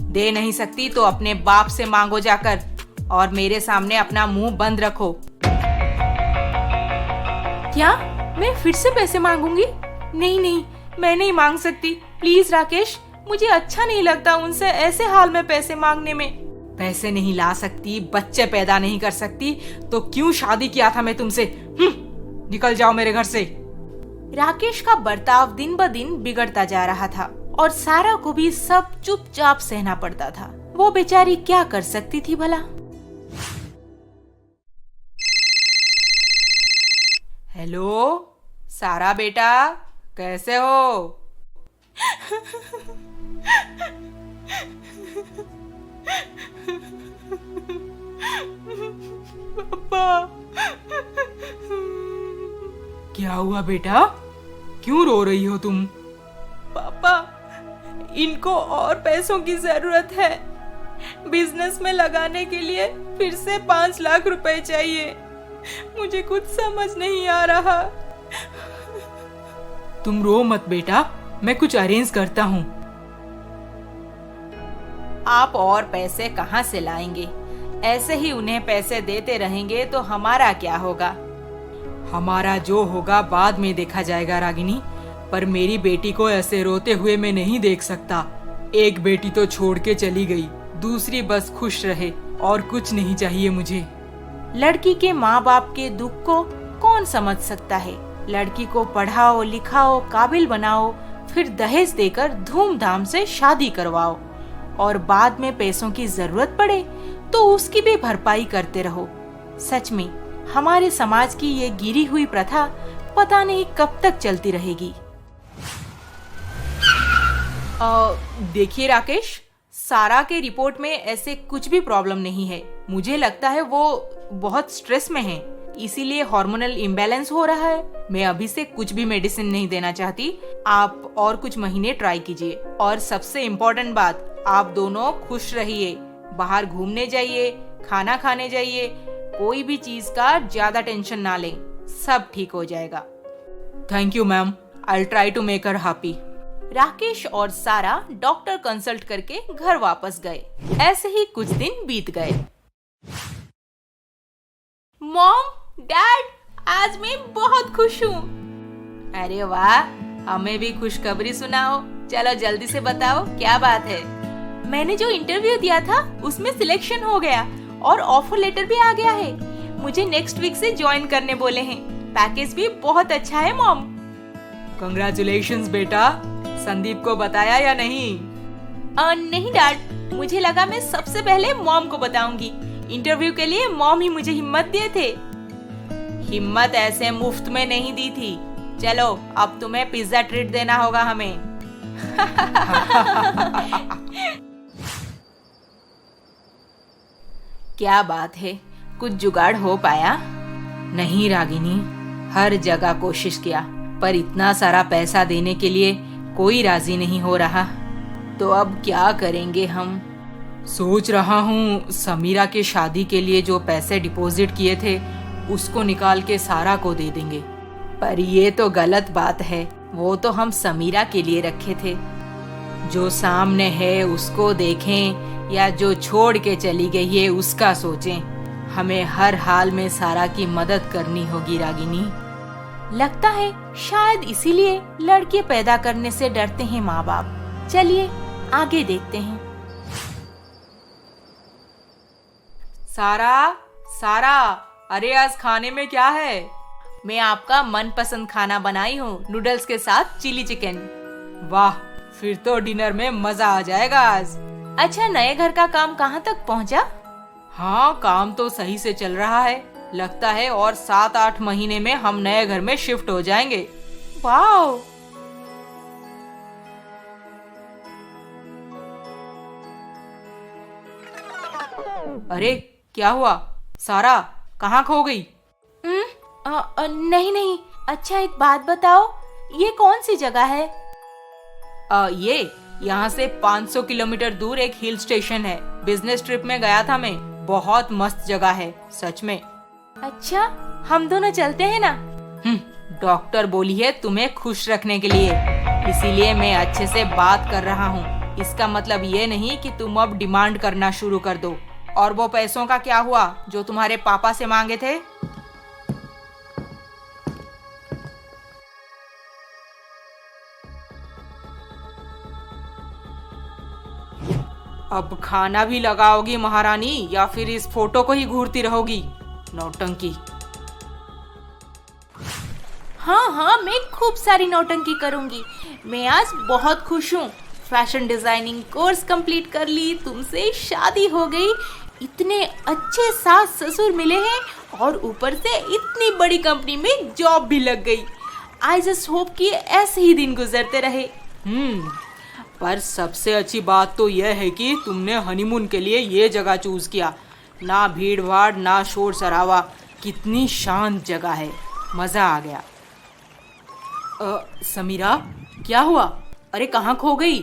दे नहीं सकती तो अपने बाप से मांगो जाकर, और मेरे सामने अपना मुंह बंद रखो। क्या मैं फिर से पैसे मांगूंगी? नहीं नहीं, मैं नहीं मांग सकती। प्लीज राकेश, मुझे अच्छा नहीं लगता उनसे ऐसे हाल में पैसे मांगने में। पैसे नहीं ला सकती, बच्चे पैदा नहीं कर सकती, तो क्यों शादी किया था मैं तुमसे? निकल जाओ मेरे घर से। राकेश का बर्ताव दिन ब दिन बिगड़ता जा रहा था और सारा को भी सब चुपचाप सहना पड़ता था। वो बेचारी क्या कर सकती थी भला? हेलो सारा बेटा, कैसे हो? पापा। क्या हुआ बेटा, क्यों रो रही हो तुम? पापा, इनको और पैसों की जरूरत है। बिजनेस में लगाने के लिए फिर से 5 लाख रुपए चाहिए। मुझे कुछ समझ नहीं आ रहा। तुम रो मत बेटा, मैं कुछ अरेंज करता हूँ। आप और पैसे कहाँ से लाएंगे? ऐसे ही उन्हें पैसे देते रहेंगे तो हमारा क्या होगा? हमारा जो होगा बाद में देखा जाएगा रागिनी, पर मेरी बेटी को ऐसे रोते हुए मैं नहीं देख सकता। एक बेटी तो छोड़ के चली गई, दूसरी बस खुश रहे, और कुछ नहीं चाहिए मुझे। लड़की के माँ बाप के दुख को कौन समझ सकता है? लड़की को पढ़ाओ लिखाओ, काबिल बनाओ, फिर दहेज देकर धूमधाम से शादी करवाओ, और बाद में पैसों की जरूरत पड़े तो उसकी भी भरपाई करते रहो। सच में हमारे समाज की ये गिरी हुई प्रथा पता नहीं कब तक चलती रहेगी। देखिए राकेश, सारा के रिपोर्ट में ऐसे कुछ भी प्रॉब्लम नहीं है। मुझे लगता है वो बहुत स्ट्रेस में है, इसीलिए हार्मोनल इम्बैलेंस हो रहा है। मैं अभी से कुछ भी मेडिसिन नहीं देना चाहती। आप और कुछ महीने ट्राई कीजिए, और सबसे इम्पोर्टेंट बात, आप दोनों खुश रहिए। बाहर घूमने जाइए, खाना खाने जाइए, कोई भी चीज का ज्यादा टेंशन ना लें, सब ठीक हो जाएगा। Thank you ma'am, I will try to make her happy. Rakesh और सारा डॉक्टर कंसल्ट करके घर वापस गए। ऐसे ही कुछ दिन बीत गए। मॉम, डैड, आज मैं बहुत खुश हूँ। अरे वाह, हमें भी खुशखबरी सुनाओ। चलो जल्दी से बताओ, क्या बात है? मैंने जो इंटरव्यू दिया था उसमें सिलेक्शन हो गया और ऑफर लेटर भी आ गया है। मुझे नेक्स्ट वीक से ज्वाइन करने बोले हैं। पैकेज भी बहुत अच्छा है मॉम। कंग्रेचुलेशंस बेटा। संदीप को बताया या नहीं? नहीं डैड, मुझे लगा मैं सबसे पहले मॉम को बताऊंगी। इंटरव्यू के लिए मॉम ही मुझे हिम्मत दिए थे। हिम्मत ऐसे मुफ्त में नहीं दी थी। चलो अब तुम्हें पिज्जा ट्रीट देना होगा हमें। क्या बात है, कुछ जुगाड़ हो पाया? नहीं रागिनी, हर जगह कोशिश किया पर इतना सारा पैसा देने के लिए कोई राजी नहीं हो रहा। तो अब क्या करेंगे हम? सोच रहा हूँ समीरा के शादी के लिए जो पैसे डिपॉजिट किए थे उसको निकाल के सारा को दे देंगे। पर ये तो गलत बात है, वो तो हम समीरा के लिए रखे थे। जो सामने है उसको देखें या जो छोड़ के चली गई है उसका सोचें। हमें हर हाल में सारा की मदद करनी होगी रागिनी। लगता है शायद इसीलिए लड़के पैदा करने से डरते हैं माँ बाप। चलिए आगे देखते हैं। सारा, सारा, अरे आज खाने में क्या है? मैं आपका मनपसंद खाना बनाई हूँ, नूडल्स के साथ चिली चिकन। वाह, फिर तो डिनर में मजा आ जाएगा आज। अच्छा, नए घर का काम कहाँ तक पहुँचा? हाँ, काम तो सही से चल रहा है। लगता है और 7-8 महीने में हम नए घर में शिफ्ट हो जाएंगे। वाओ! अरे क्या हुआ सारा, कहाँ खो गई? नहीं नहीं। अच्छा एक बात बताओ, ये कौन सी जगह है? ये यहाँ से 500 किलोमीटर दूर एक हिल स्टेशन है। बिजनेस ट्रिप में गया था मैं। बहुत मस्त जगह है सच में। अच्छा, हम दोनों चलते हैं ना? डॉक्टर बोली है तुम्हें खुश रखने के लिए, इसीलिए मैं अच्छे से बात कर रहा हूँ। इसका मतलब ये नहीं कि तुम अब डिमांड करना शुरू कर दो। और वो पैसों का क्या हुआ जो तुम्हारे पापा से मांगे थे? अब खाना भी लगाओगी महारानी या फिर इस फोटो को ही घूरती रहोगी? नौटंकी। हाँ हाँ, मैं खूब सारी नौटंकी करूंगी। मैं आज बहुत खुश हूँ। फैशन डिजाइनिंग कोर्स कंप्लीट कर ली, तुमसे शादी हो गई, इतने अच्छे सास ससुर मिले हैं और ऊपर से इतनी बड़ी कंपनी में जॉब भी लग गई। आई जस्ट होप कि ऐसे ही दिन गुजरते रहे। पर सबसे अच्छी बात तो यह है कि तुमने हनीमून के लिए ये जगह चूज किया। ना भीड़ भाड़ ना शोर शराबा, कितनी शांत जगह है, मजा आ गया। समीरा क्या हुआ? अरे कहाँ खो गई?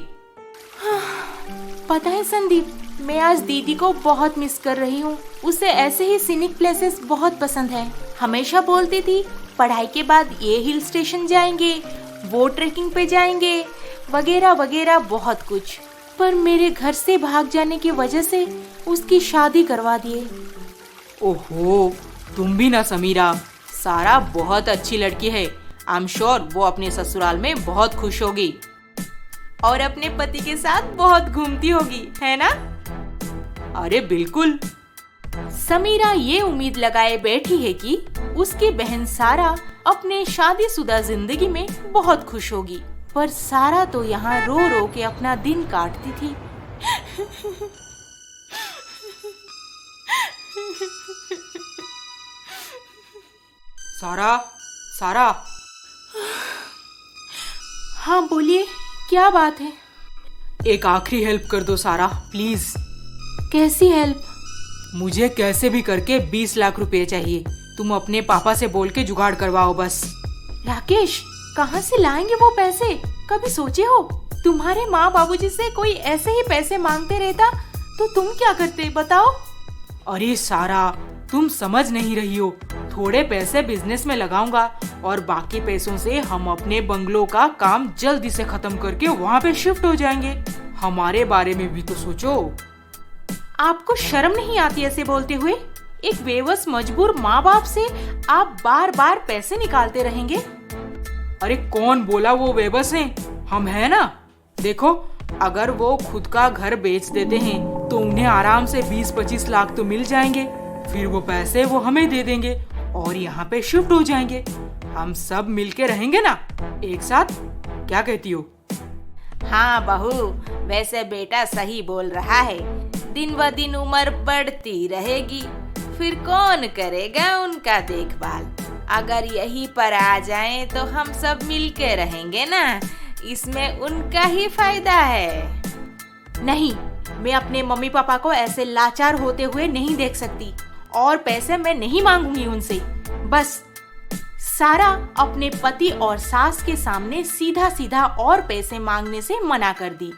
पता है संदीप, मैं आज दीदी को बहुत मिस कर रही हूँ। उसे ऐसे ही सीनिक प्लेसेस बहुत पसंद है। हमेशा बोलती थी पढ़ाई के बाद ये हिल स्टेशन जाएंगे, वो ट्रेकिंग पे जाएंगे, वगैरह वगैरह बहुत कुछ। पर मेरे घर से भाग जाने की वजह से उसकी शादी करवा दिए। ओहो, तुम भी ना समीरा। सारा बहुत अच्छी लड़की है। आई एम श्योर वो अपने ससुराल में बहुत खुश होगी और अपने पति के साथ बहुत घूमती होगी, है ना? अरे बिल्कुल। समीरा ये उम्मीद लगाए बैठी है कि उसकी बहन सारा अपने शादीशुदा जिंदगी में बहुत खुश होगी। पर सारा तो यहाँ रो रो के अपना दिन काटती थी। सारा, सारा। हाँ बोलिए, क्या बात है? एक आखिरी हेल्प कर दो सारा, प्लीज। कैसी हेल्प? मुझे कैसे भी करके 20 लाख रुपए चाहिए। तुम अपने पापा से बोल के जुगाड़ करवाओ बस। राकेश, कहाँ से लाएंगे वो पैसे? कभी सोचे हो? तुम्हारे माँ बाबूजी से कोई ऐसे ही पैसे मांगते रहता तो तुम क्या करते, बताओ? अरे सारा, तुम समझ नहीं रही हो। थोड़े पैसे बिजनेस में लगाऊंगा और बाकी पैसों से हम अपने बंगलो का काम जल्दी से खत्म करके वहाँ पे शिफ्ट हो जाएंगे। हमारे बारे में भी तो सोचो। आपको शर्म नहीं आती ऐसे बोलते हुए? एक बेबस मजबूर माँ बाप से आप बार बार पैसे निकालते रहेंगे? अरे कौन बोला वो बेबस हैं? हम हैं ना। देखो, अगर वो खुद का घर बेच देते हैं तो उन्हें आराम से 20-25 लाख तो मिल जाएंगे। फिर वो पैसे वो हमें दे देंगे और यहाँ पे शिफ्ट हो जाएंगे। हम सब मिलके रहेंगे ना एक साथ, क्या कहती हो? हाँ बहू, वैसे बेटा सही बोल रहा है। दिन ब दिन उम्र बढ़ती रहेगी, फिर कौन करेगा उनका देखभाल। अगर यहीं पर आ जाएं तो हम सब मिलके रहेंगे ना, इसमें उनका ही फायदा है। नहीं, मैं अपने मम्मी पापा को ऐसे लाचार होते हुए नहीं देख सकती और पैसे मैं नहीं मांगूंगी उनसे। बस सारा अपने पति और सास के सामने सीधा सीधा और पैसे मांगने से मना कर दी,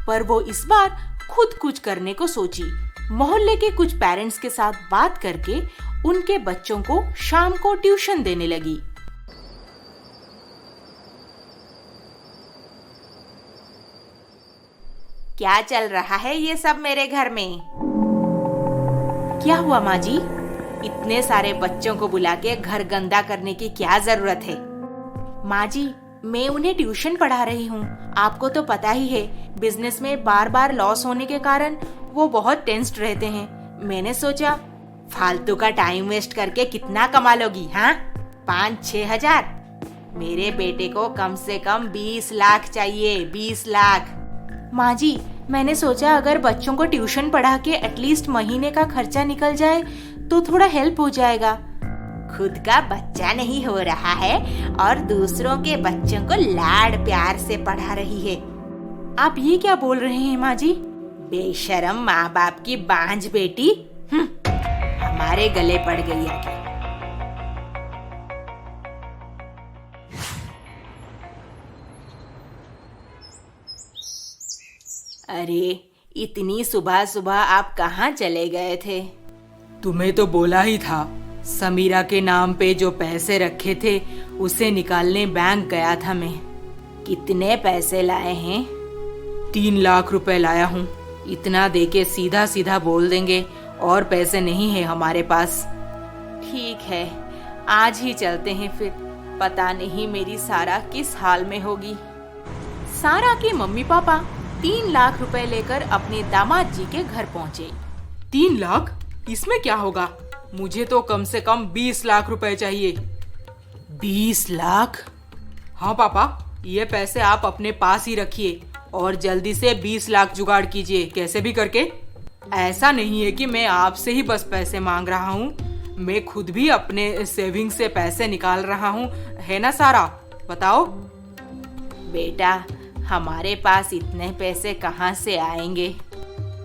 पर वो इस बार खुद कुछ करने को सोची। मोहल्ले के कुछ पेरेंट्स के साथ बात करके उनके बच्चों को शाम को ट्यूशन देने लगी। क्या चल रहा है ये सब मेरे घर में? क्या हुआ माँ जी? इतने सारे बच्चों को बुला के घर गंदा करने की क्या जरूरत है? माँ जी, मैं उन्हें ट्यूशन पढ़ा रही हूँ। आपको तो पता ही है, बिजनेस में बार बार लॉस होने के कारण वो बहुत टेंस्ड रहते हैं। मैंने सोचा फालतू का टाइम वेस्ट करके कितना कमा लोगी? हाँ, 5-6 हजार? मेरे बेटे को कम से कम 20 लाख चाहिए, 20 लाख। माँ जी, मैंने सोचा अगर बच्चों को ट्यूशन पढ़ा के एटलीस्ट महीने का खर्चा निकल जाए तो थोड़ा हेल्प हो जाएगा। खुद का बच्चा नहीं हो रहा है और दूसरों के बच्चों को लाड प्यार से पढ़ा रही है। आप ये क्या बोल रहे हैं माँ जी? बेशरम माँ बाप की बांझ बेटी, हमारे गले पड़ गई आगे। अरे, इतनी सुबह सुबह आप कहाँ चले गए थे? तुम्हें तो बोला ही था, समीरा के नाम पे जो पैसे रखे थे उसे निकालने बैंक गया था मैं। कितने पैसे लाए हैं? 3 लाख रुपए लाया हूँ। इतना देके सीधा सीधा बोल देंगे और पैसे नहीं है हमारे पास। ठीक है, आज ही चलते हैं फिर। पता नहीं मेरी सारा किस हाल में होगी। सारा के मम्मी पापा 3 लाख रुपए लेकर अपने दामाद जी के घर पहुँचे। 3 लाख? इसमें क्या होगा? मुझे तो कम से कम 20 लाख रुपए चाहिए। 20 लाख? हाँ पापा, ये पैसे आप अपने पास ही रखिए और जल्दी से 20 लाख जुगाड़ कीजिए, कैसे भी करके। ऐसा नहीं है कि मैं आपसे ही बस पैसे मांग रहा हूँ, मैं खुद भी अपने सेविंग से पैसे निकाल रहा हूँ, है ना सारा? बताओ। बेटा, हमारे पास इतने पैसे कहाँ से आएंगे?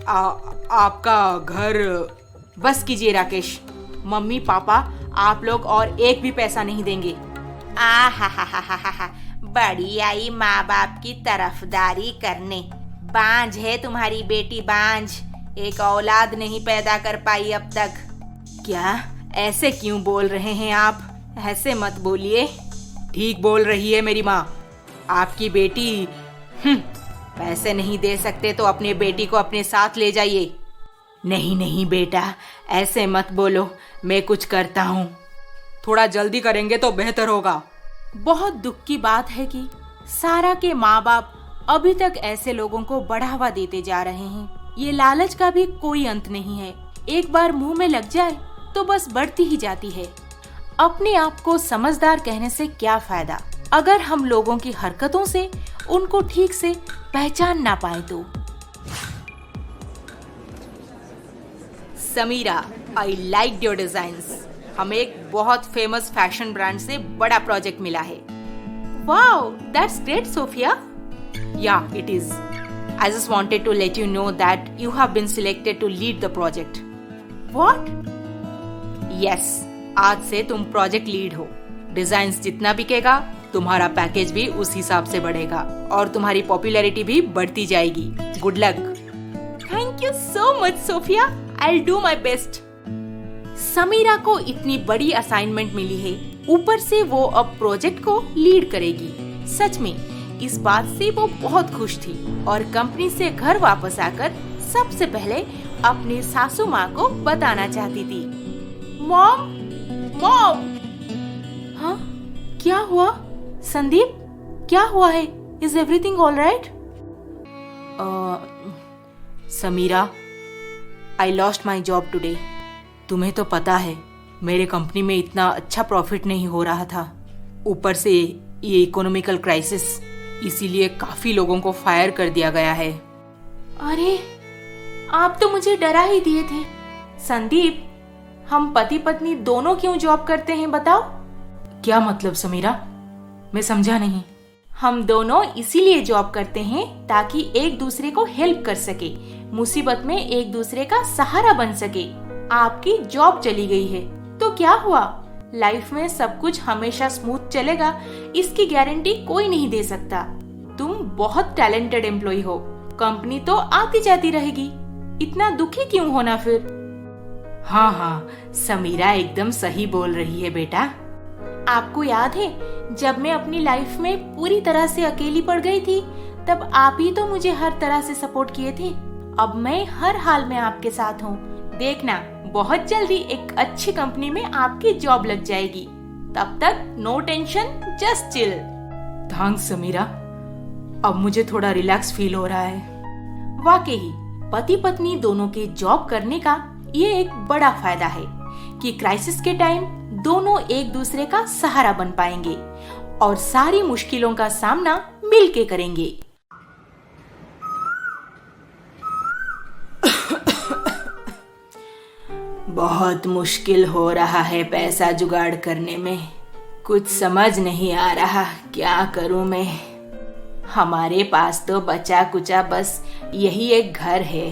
आपका घर। बस कीजिए राकेश, मम्मी पापा आप लोग और एक भी पैसा नहीं देंगे। हा, बड़ी आई माँ बाप की तरफदारी करने। बांझ है तुम्हारी बेटी, बांझ। एक औलाद नहीं पैदा कर पाई अब तक। क्या? ऐसे क्यों बोल रहे हैं आप? ऐसे मत बोलिए। ठीक बोल रही है मेरी माँ। आपकी बेटी पैसे नहीं दे सकते तो अपने बेटी को अपने साथ ले जाइए। नहीं बेटा, ऐसे मत बोलो, मैं कुछ करता हूँ। थोड़ा जल्दी करेंगे तो बेहतर होगा। बहुत दुख की बात है कि सारा के माँ बाप अभी तक ऐसे लोगों को बढ़ावा देते जा रहे हैं। ये लालच का भी कोई अंत नहीं है, एक बार मुंह में लग जाए तो बस बढ़ती ही जाती है। अपने आप को समझदार कहने से क्या फायदा अगर हम लोगों की हरकतों से उनको ठीक से पहचान ना पाए तो। Samira, I like your designs. हमें एक बहुत फेमस फैशन ब्रांड से बड़ा प्रोजेक्ट मिला है। Wow, that's great Sophia. Yeah, it is. I just wanted to let you know that you have been selected to lead the project. What? Yes, आज से तुम प्रोजेक्ट लीड हो। Designs जितना बिकेगा तुम्हारा पैकेज भी उस हिसाब से बढ़ेगा और तुम्हारी पॉपुलैरिटी भी बढ़ती जाएगी। Good luck. Thank you so much Sophia, I'll do my best. Samira को इतनी बड़ी असाइनमेंट मिली है, ऊपर से वो अब प्रोजेक्ट को लीड करेगी। सच में इस बात से वो बहुत खुश थी और कंपनी से घर वापस आकर सबसे पहले अपनी सासू माँ को बताना चाहती थी। Mom, mom. हाँ, क्या हुआ? संदीप, क्या हुआ है? Is everything all right? Samira, I lost my job today. तुम्हें तो पता है मेरे कंपनी में इतना अच्छा प्रॉफिट नहीं हो रहा था, ऊपर से ये इकोनॉमिकल क्राइसिस, इसीलिए काफी लोगों को फायर कर दिया गया है। अरे, आप तो मुझे डरा ही दिए थे। संदीप, हम पति पत्नी दोनों क्यों जॉब करते हैं बताओ? क्या मतलब समीरा? मैं समझा नहीं। हम दोनों इसीलिए जॉब करते हैं ताकि एक दूसरे को हेल्प कर सके, मुसीबत में एक दूसरे का सहारा बन सके। आपकी जॉब चली गई है तो क्या हुआ? लाइफ में सब कुछ हमेशा स्मूथ चलेगा इसकी गारंटी कोई नहीं दे सकता। तुम बहुत टैलेंटेड एम्प्लॉय हो, कंपनी तो आती जाती रहेगी, इतना दुखी क्यों होना फिर? हाँ हाँ, समीरा एकदम सही बोल रही है बेटा। आपको याद है जब मैं अपनी लाइफ में पूरी तरह से अकेली पड़ गई थी, तब आप ही तो मुझे हर तरह से सपोर्ट किए थे। अब मैं हर हाल में आपके साथ हूँ। देखना, बहुत जल्दी एक अच्छी कंपनी में आपकी जॉब लग जाएगी। तब तक no tension, just chill. Thanks Samira, अब मुझे थोड़ा रिलैक्स फील हो रहा है। वाकई पति पत्नी दोनों के जॉब करने का ये एक बड़ा फायदा है कि क्राइसिस के टाइम दोनों एक दूसरे का सहारा बन पाएंगे और सारी मुश्किलों का सामना मिलके करेंगे। बहुत मुश्किल हो रहा है पैसा जुगाड़ करने में, कुछ समझ नहीं आ रहा क्या करूं मैं। हमारे पास तो बचा कुचा बस यही एक घर है,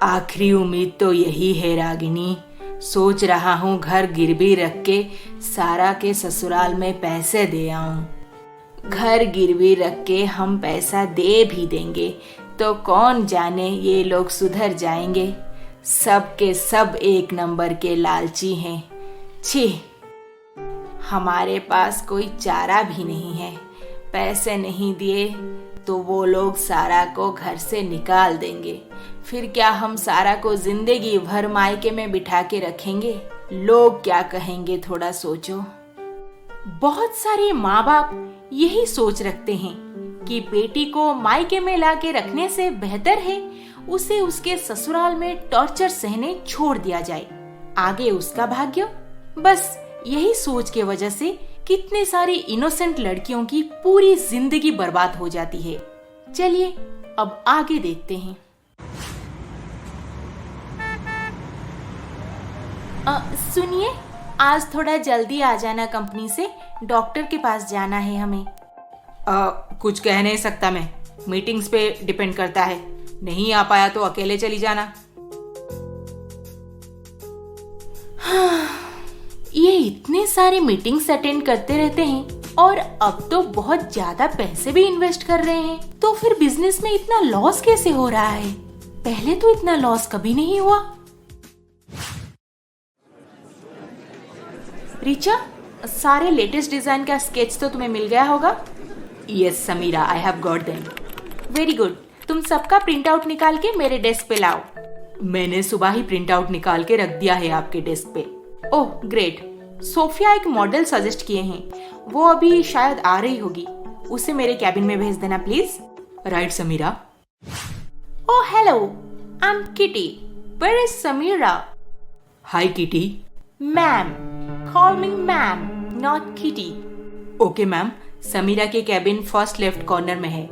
आखिरी उम्मीद तो यही है रागिनी। सोच रहा हूँ घर गिरवी रख के सारा के ससुराल में पैसे दे आऊं। घर गिरवी रख के हम पैसा दे भी देंगे तो कौन जाने ये लोग सुधर जाएंगे। सब के सब एक नंबर के लालची हैं। छी, हमारे पास कोई चारा भी नहीं है। पैसे नहीं दिए तो वो लोग सारा को घर से निकाल देंगे। फिर क्या हम सारा को जिंदगी भर मायके में बिठा के रखेंगे? लोग क्या कहेंगे, थोड़ा सोचो। बहुत सारे माँ बाप यही सोच रखते हैं कि बेटी को मायके में लाके रखने से बेहतर है उसे उसके ससुराल में टॉर्चर सहने छोड़ दिया जाए, आगे उसका भाग्य। बस यही सोच के वजह से कितने सारी इनोसेंट लड़कियों की पूरी जिंदगी बर्बाद हो जाती है। चलिए अब आगे देखते हैं। सुनिए, आज थोड़ा जल्दी आ जाना कंपनी से, डॉक्टर के पास जाना है हमें। कुछ कह नहीं सकता मैं, मीटिंग्स पे डिपेंड करता है। नहीं आ पाया तो अकेले चली जाना। ये इतने सारे मीटिंग्स अटेंड करते रहते हैं और अब तो बहुत ज्यादा पैसे भी इन्वेस्ट कर रहे हैं, तो फिर बिजनेस में इतना लॉस कैसे हो रहा है? पहले तो इतना लॉस कभी नहीं हुआ। रिचा, सारे लेटेस्ट डिजाइन का स्केच तो तुम्हें मिल गया होगा? Yes Samira, I have got them. Very good. तुम सबका प्रिंट आउट निकाल के मेरे डेस्क पे लाओ। मैंने सुबह ही प्रिंट आउट निकाल के रख दिया है आपके डेस्क पे। Oh great. सोफिया एक मॉडल सजेस्ट किए हैं, वो अभी शायद आ रही होगी, उसे मेरे कैबिन में भेज देना please. Right Samira. Oh hello, I am Kitty. Where is Samira? Hi Kitty. Ma'am, call me ma'am, not Kitty. Okay ma'am, Samira के कैबिन फर्स्ट लेफ्ट कॉर्नर में है।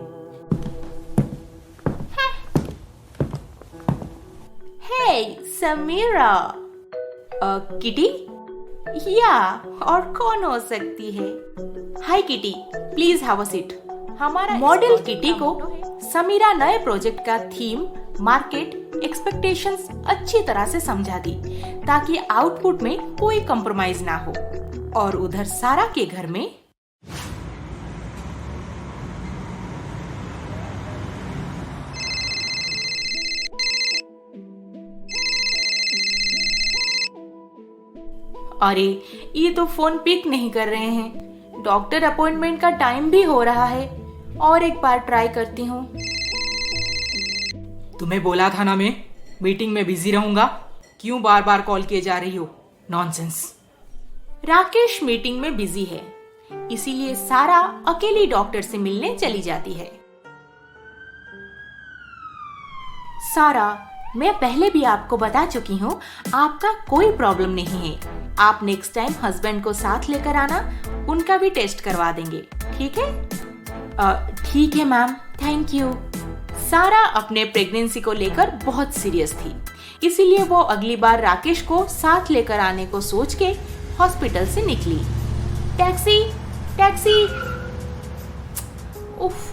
हे समीरा। किटी? या और कौन हो सकती है? Hi Kitty, please have a seat. हमारा मॉडल किटी को समीरा नए प्रोजेक्ट का थीम, मार्केट, एक्सपेक्टेशंस अच्छी तरह से समझा दी ताकि आउटपुट में कोई कंप्रोमाइज ना हो। और उधर सारा के घर में अरे ये तो फोन पिक नहीं कर रहे हैं। डॉक्टर अपॉइंटमेंट का टाइम भी हो रहा है। और एक बार ट्राई करती हूँ। तुम्हें बोला था ना मैं मीटिंग में बिजी रहूंगा, क्यों बार बार कॉल किए जा रही हो? नॉनसेंस। राकेश मीटिंग में बिजी है, इसीलिए सारा अकेली डॉक्टर से मिलने चली जाती है। सारा, मैं पहले भी आपको बता चुकी हूँ, आपका कोई प्रॉब्लम नहीं है। आप नेक्स्ट टाइम हस्बैंड को साथ लेकर आना, उनका भी टेस्ट करवा देंगे, ठीक है? ठीक है मैम, थैंक यू। सारा अपने प्रेगनेंसी को लेकर बहुत सीरियस थी, इसीलिए वो अगली बार राकेश को साथ लेकर आने को सोच के हॉस्पिटल से निकली। Taxi, taxi. उफ़,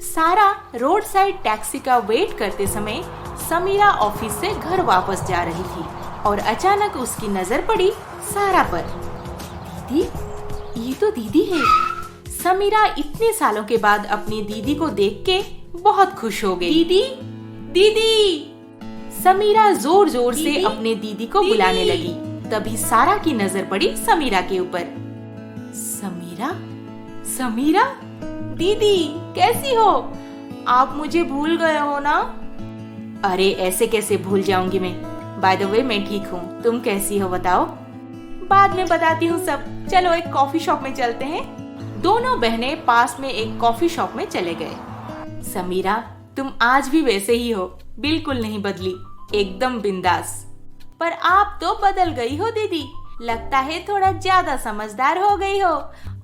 सारा रोड साइड टैक्सी का वेट करते समय समीरा ऑफिस से घर वापस जा रही थी और अचानक उसकी नजर पड़ी सारा पर। दीदी, ये तो दीदी है। समीरा इतने सालों के बाद अपनी दीदी को देख के बहुत खुश हो गई। दीदी, दीदी। समीरा जोर जोर से अपने दीदी को बुलाने लगी। तभी सारा की नजर पड़ी समीरा के ऊपर। समीरा, समीरा, दीदी कैसी हो? आप मुझे भूल गए हो ना? अरे ऐसे कैसे भूल जाऊंगी मैं। बाय द वे मैं ठीक हूँ, तुम कैसी हो बताओ? बाद में बताती हूँ सब। चलो एक कॉफी शॉप में चलते हैं। दोनों बहनें पास में एक कॉफी शॉप में चले गए। समीरा, तुम आज भी वैसे ही हो, बिल्कुल नहीं बदली, एकदम बिंदास। पर आप तो बदल गई हो दीदी, लगता है थोड़ा ज्यादा समझदार हो गई हो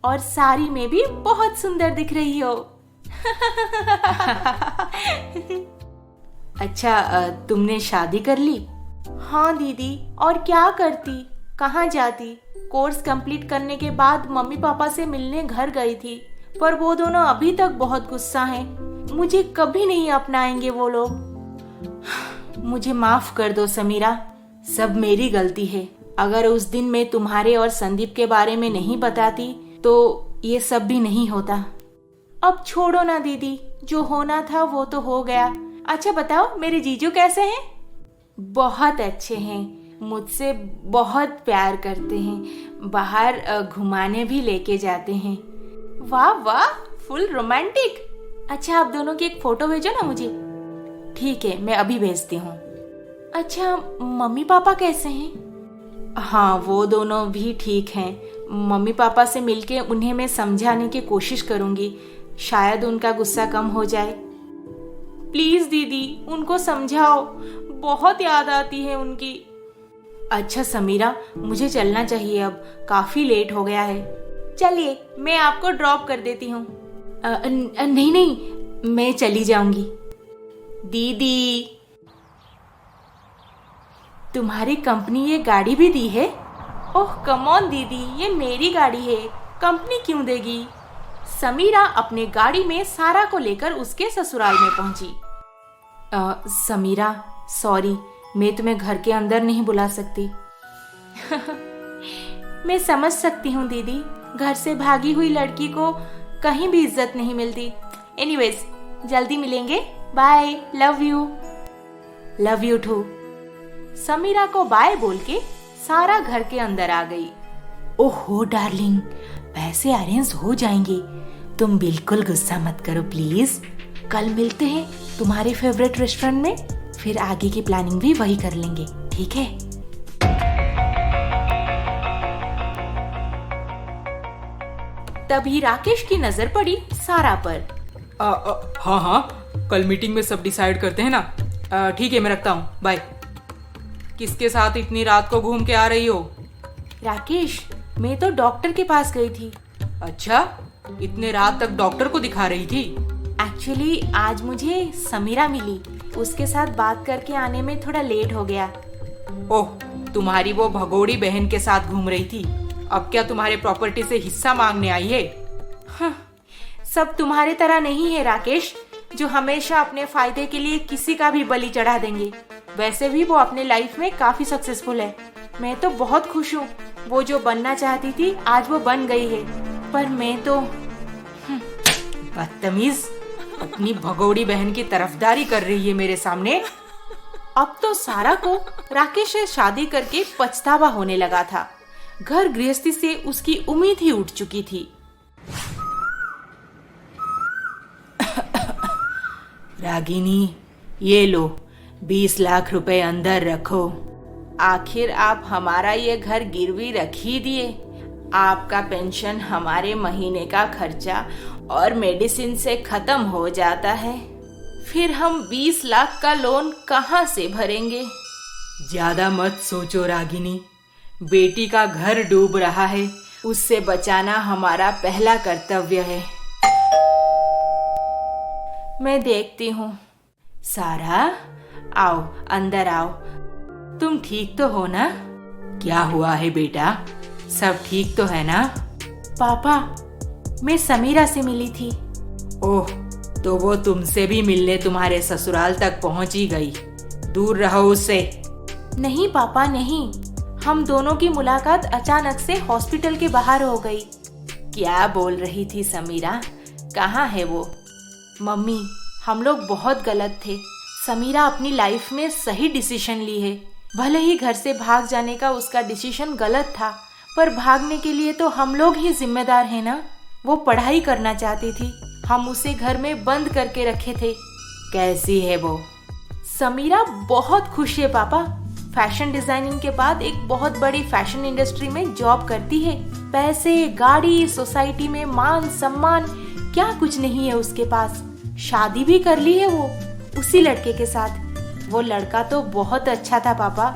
और साड़ी में भी बहुत सुंदर दिख रही हो। अच्छा, तुमने शादी कर ली? हाँ दीदी, और क्या करती, कहाँ जाती। कोर्स कंप्लीट करने के बाद मम्मी पापा से मिलने घर गई थी, पर वो दोनों अभी तक बहुत गुस्सा हैं। मुझे कभी नहीं अपनाएंगे वो लोग। मुझे माफ कर दो समीरा, सब मेरी गलती है। अगर उस दिन मैं तुम्हारे और संदीप के बारे में नहीं बताती तो ये सब भी नहीं होता। अब छोड़ो ना दीदी, जो होना था वो तो हो गया। अच्छा बताओ, मेरे जीजू कैसे हैं? बहुत अच्छे हैं, मुझसे बहुत प्यार करते हैं, बाहर घुमाने भी लेके जाते हैं। वाह वाह, फुल रोमांटिक। अच्छा, आप दोनों की एक फोटो भेजो ना मुझे। ठीक है, मैं अभी भेजती हूँ। अच्छा, मम्मी पापा कैसे हैं? हाँ, वो दोनों भी ठीक हैं। मम्मी पापा से मिलके उन्हें मैं समझाने की कोशिश करूंगी, शायद उनका गुस्सा कम हो जाए। प्लीज दीदी, उनको समझाओ, बहुत याद आती है उनकी। अच्छा समीरा, मुझे चलना चाहिए, अब काफी लेट हो गया है। चलिए, मैं आपको ड्रॉप कर देती हूँ। नहीं नहीं, मैं चली जाऊंगी। दीदी, तुम्हारी कंपनी ये गाड़ी भी दी है? ओह कम ऑन दीदी, ये मेरी गाड़ी है, कंपनी क्यों देगी? समीरा अपने गाड़ी में सारा को लेकर उसके ससुराल में पहुंची। समीरा, सॉरी, मैं तुम्हें घर के अंदर नहीं बुला सकती। मैं समझ सकती हूँ दीदी, घर से भागी हुई लड़की को कहीं भी इज्जत नहीं मिलती। एनीवेज, जल्दी मिलेंगे, bye, love you. Love you too. Samira को बाय बोल के सारा घर के अंदर आ गई। ओहो डार्लिंग, पैसे अरेंज हो जाएंगे, तुम बिल्कुल गुस्सा मत करो प्लीज। कल मिलते हैं तुम्हारे फेवरेट रेस्टोरेंट में, फिर आगे की प्लानिंग भी वही कर लेंगे, ठीक है? तभी राकेश की नजर पड़ी सारा पर। हाँ हाँ, कल मीटिंग में सब डिसाइड करते हैं ना। ठीक है, मैं रखता हूँ, बाय। किसके साथ इतनी रात को घूम के आ रही हो? राकेश, मैं तो डॉक्टर के पास गई थी। अच्छा, इतने रात तक डॉक्टर को दिखा रही थी? एक्चुअली आज मुझे समीरा मिली, उसके साथ बात करके आने में थोड़ा लेट हो गया। ओह, तुम्हारी वो भगोड़ी बहन के साथ घूम रही थी, अब क्या तुम्हारे प्रॉपर्टी से हिस्सा मांगने आई है? हाँ, सब तुम्हारे तरह नहीं है राकेश, जो हमेशा अपने फायदे के लिए किसी का भी बलि चढ़ा देंगे। वैसे भी वो अपने लाइफ में काफी सक्सेसफुल है। मैं तो बहुत खुश हूँ, वो जो बनना चाहती थी आज वो बन गई है, पर मैं तो बदतमीज, अपनी भगोड़ी बहन की तरफदारी कर रही है मेरे सामने। अब तो सारा को राकेश से शादी करके पछतावा होने लगा था। घर गृहस्थी से उसकी उम्मीद ही उठ चुकी थी। रागिनी, ये लो, 20 लाख रुपए अंदर रखो। आखिर आप हमारा ये घर गिरवी रख ही दिए। आपका पेंशन हमारे महीने का खर्चा और मेडिसिन से खत्म हो जाता है, फिर हम 20 लाख का लोन कहाँ से भरेंगे? ज्यादा मत सोचो रागिनी, बेटी का घर डूब रहा है, उससे बचाना हमारा पहला कर्तव्य है। मैं देखती हूँ। सारा, आओ अंदर आओ। तुम ठीक तो हो ना? क्या हुआ है बेटा, सब ठीक तो है ना? पापा, मैं समीरा से मिली थी। ओह, तो वो तुमसे भी मिलने तुम्हारे ससुराल तक पहुंची गई। दूर रहो उससे। नहीं पापा नहीं, हम दोनों की मुलाकात अचानक से हॉस्पिटल के बाहर हो गई। क्या बोल रही थी समीरा? कहाँ है वो? मम्मी, हम लोग बहुत गलत थे। समीरा अपनी लाइफ में सही डिसीजन ली है। भले ही घर से भाग जाने का उसका डिसीजन गलत था, पर भागने के लिए तो हम लोग ही जिम्मेदार हैं ना। वो पढ़ाई करना चाहती थी, हम उसे घर में बंद करके रखे थे। कैसी है वो? समीरा बहुत खुश है पापा। फैशन डिजाइनिंग के बाद एक बहुत बड़ी फैशन इंडस्ट्री में जॉब करती है। पैसे, गाड़ी, सोसाइटी में मान सम्मान क्या कुछ नहीं है उसके पास। शादी भी कर ली है वो उसी लड़के के साथ। वो लड़का तो बहुत अच्छा था पापा,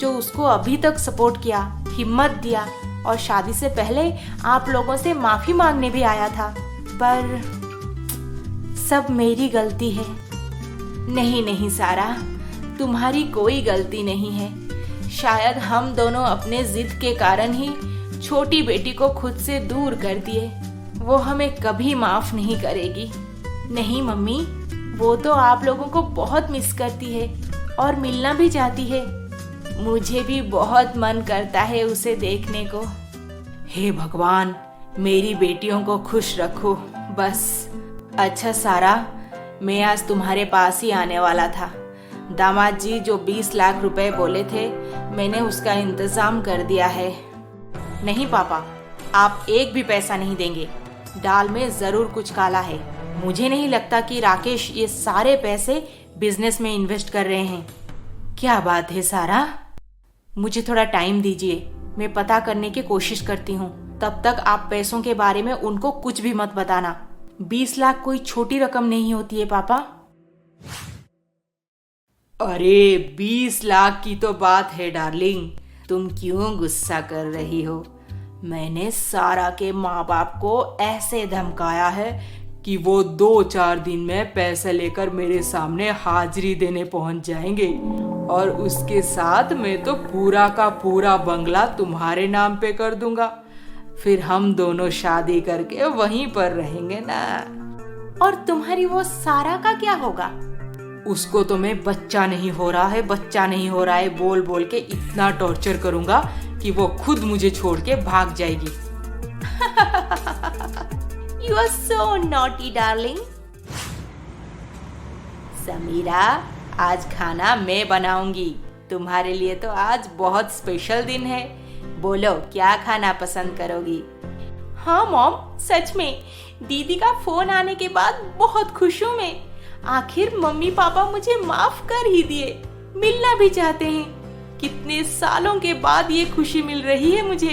जो उसको अभी तक सपोर्ट किया, हिम्मत दिया और शादी से पहले आप लोगों से माफी मांगने भी आया था। पर सब मेरी गलती है। नहीं नहीं सारा, तुम्हारी कोई गलती नहीं है। शायद हम दोनों अपने जिद के कारण ही छोटी बेटी को खुद से दूर कर दिए। वो हमें कभी माफ नहीं करेगी। नहीं मम्मी, वो तो आप लोगों को बहुत मिस करती है और मिलना भी चाहती है। मुझे भी बहुत मन करता है उसे देखने को। हे भगवान, मेरी बेटियों को खुश रखो बस। अच्छा सारा, मैं आज तुम्हारे पास ही आने वाला था। दामाद जी जो 20 लाख रुपए बोले थे, मैंने उसका इंतजाम कर दिया है। नहीं पापा, आप एक भी पैसा नहीं देंगे। दाल में जरूर कुछ काला है। मुझे नहीं लगता कि राकेश ये सारे पैसे बिजनेस में इन्वेस्ट कर रहे हैं। क्या बात है सारा? मुझे थोड़ा टाइम दीजिए, मैं पता करने की कोशिश करती हूँ। तब तक आप पैसों के बारे में उनको कुछ भी मत बताना। 20 लाख कोई छोटी रकम नहीं होती है पापा। अरे 20 लाख की तो बात है डार्लिंग, तुम क्यों गुस्सा कर रही हो? मैंने सारा के माँ बाप को ऐसे धमकाया है कि वो 2-4 दिन में पैसे लेकर मेरे सामने हाजिरी देने पहुंच जाएंगे, और उसके साथ मैं तो पूरा का पूरा बंगला तुम्हारे नाम पे कर दूंगा। फिर हम दोनों शादी करके वहीं पर रहेंगे ना। और तुम्हारी वो सारा का क्या होगा? उसको तो मैं बच्चा नहीं हो रहा है बोल बोल के इतना टॉर्चर करूंगा कि वो खुद मुझे छोड़ के भाग जाएगी। You are so naughty, darling. Samira, आज खाना मैं बनाऊंगी। तुम्हारे लिए तो आज बहुत स्पेशल दिन है। बोलो, क्या खाना पसंद करोगी? हाँ मॉम, सच में दीदी का फोन आने के बाद बहुत खुश हूँ मैं। आखिर मम्मी पापा मुझे माफ कर ही दिए, मिलना भी चाहते हैं। कितने सालों के बाद ये खुशी मिल रही है मुझे।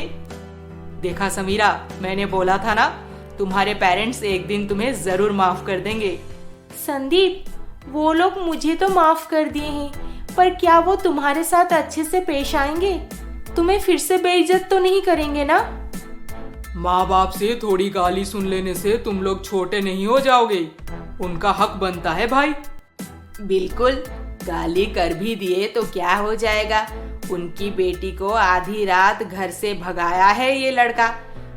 देखा समीरा, मैंने बोला था ना, तुम्हारे पेरेंट्स एक दिन तुम्हें जरूर माफ कर देंगे। संदीप, वो लोग मुझे तो माफ कर दिए हैं, पर क्या वो तुम्हारे साथ अच्छे से पेश आएंगे? तुम्हें फिर से बेइज्जत तो नहीं करेंगे ना? माँ बाप से थोड़ी गाली सुन लेने से तुम लोग छोटे नहीं हो जाओगे। उनका हक बनता है भाई। बिल्कुल, गाली कर भी दिए तो क्या हो जाएगा? उनकी बेटी को आधी रात घर से भगाया है ये लड़का।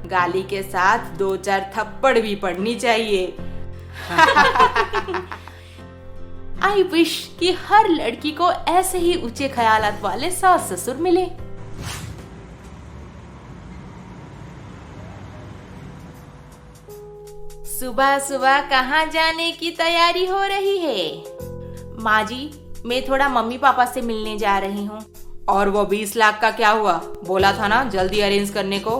गाली के साथ 2-4 थप्पड़ भी पड़नी चाहिए। आई विश कि हर लड़की को ऐसे ही ऊंचे ख्यालात वाले सास ससुर मिले। सुबह सुबह कहाँ जाने की तैयारी हो रही है? माँ जी, मैं थोड़ा मम्मी पापा से मिलने जा रही हूँ। और वो 20 लाख का क्या हुआ? बोला था ना जल्दी अरेंज करने को।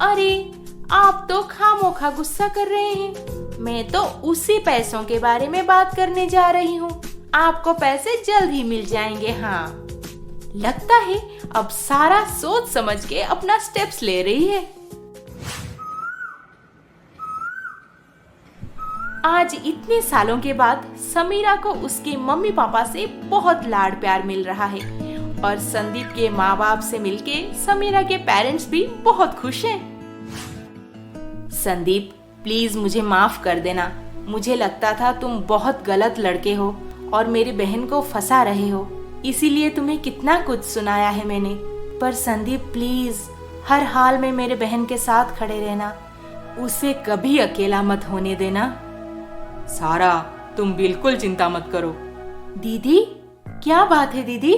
अरे, आप तो खामोखा गुस्सा कर रहे हैं। मैं तो उसी पैसों के बारे में बात करने जा रही हूँ। आपको पैसे जल्द ही मिल जाएंगे। हाँ, लगता है अब सारा सोच समझ के अपना स्टेप्स ले रही है। आज इतने सालों के बाद समीरा को उसके मम्मी पापा से बहुत लाड प्यार मिल रहा है, और संदीप के माँ बाप से मिलके समीरा के पेरेंट्स भी बहुत खुश हैं। संदीप, प्लीज मुझे माफ कर देना। मुझे लगता था तुम बहुत गलत लड़के हो और मेरी बहन को फंसा रहे हो, इसीलिए तुम्हें कितना कुछ सुनाया है मैंने। पर संदीप प्लीज, हर हाल में मेरे बहन के साथ खड़े रहना। उसे कभी अकेला मत होने देना। सारा, तुम बिल्कुल चिंता मत करो। दीदी, क्या बात है दीदी?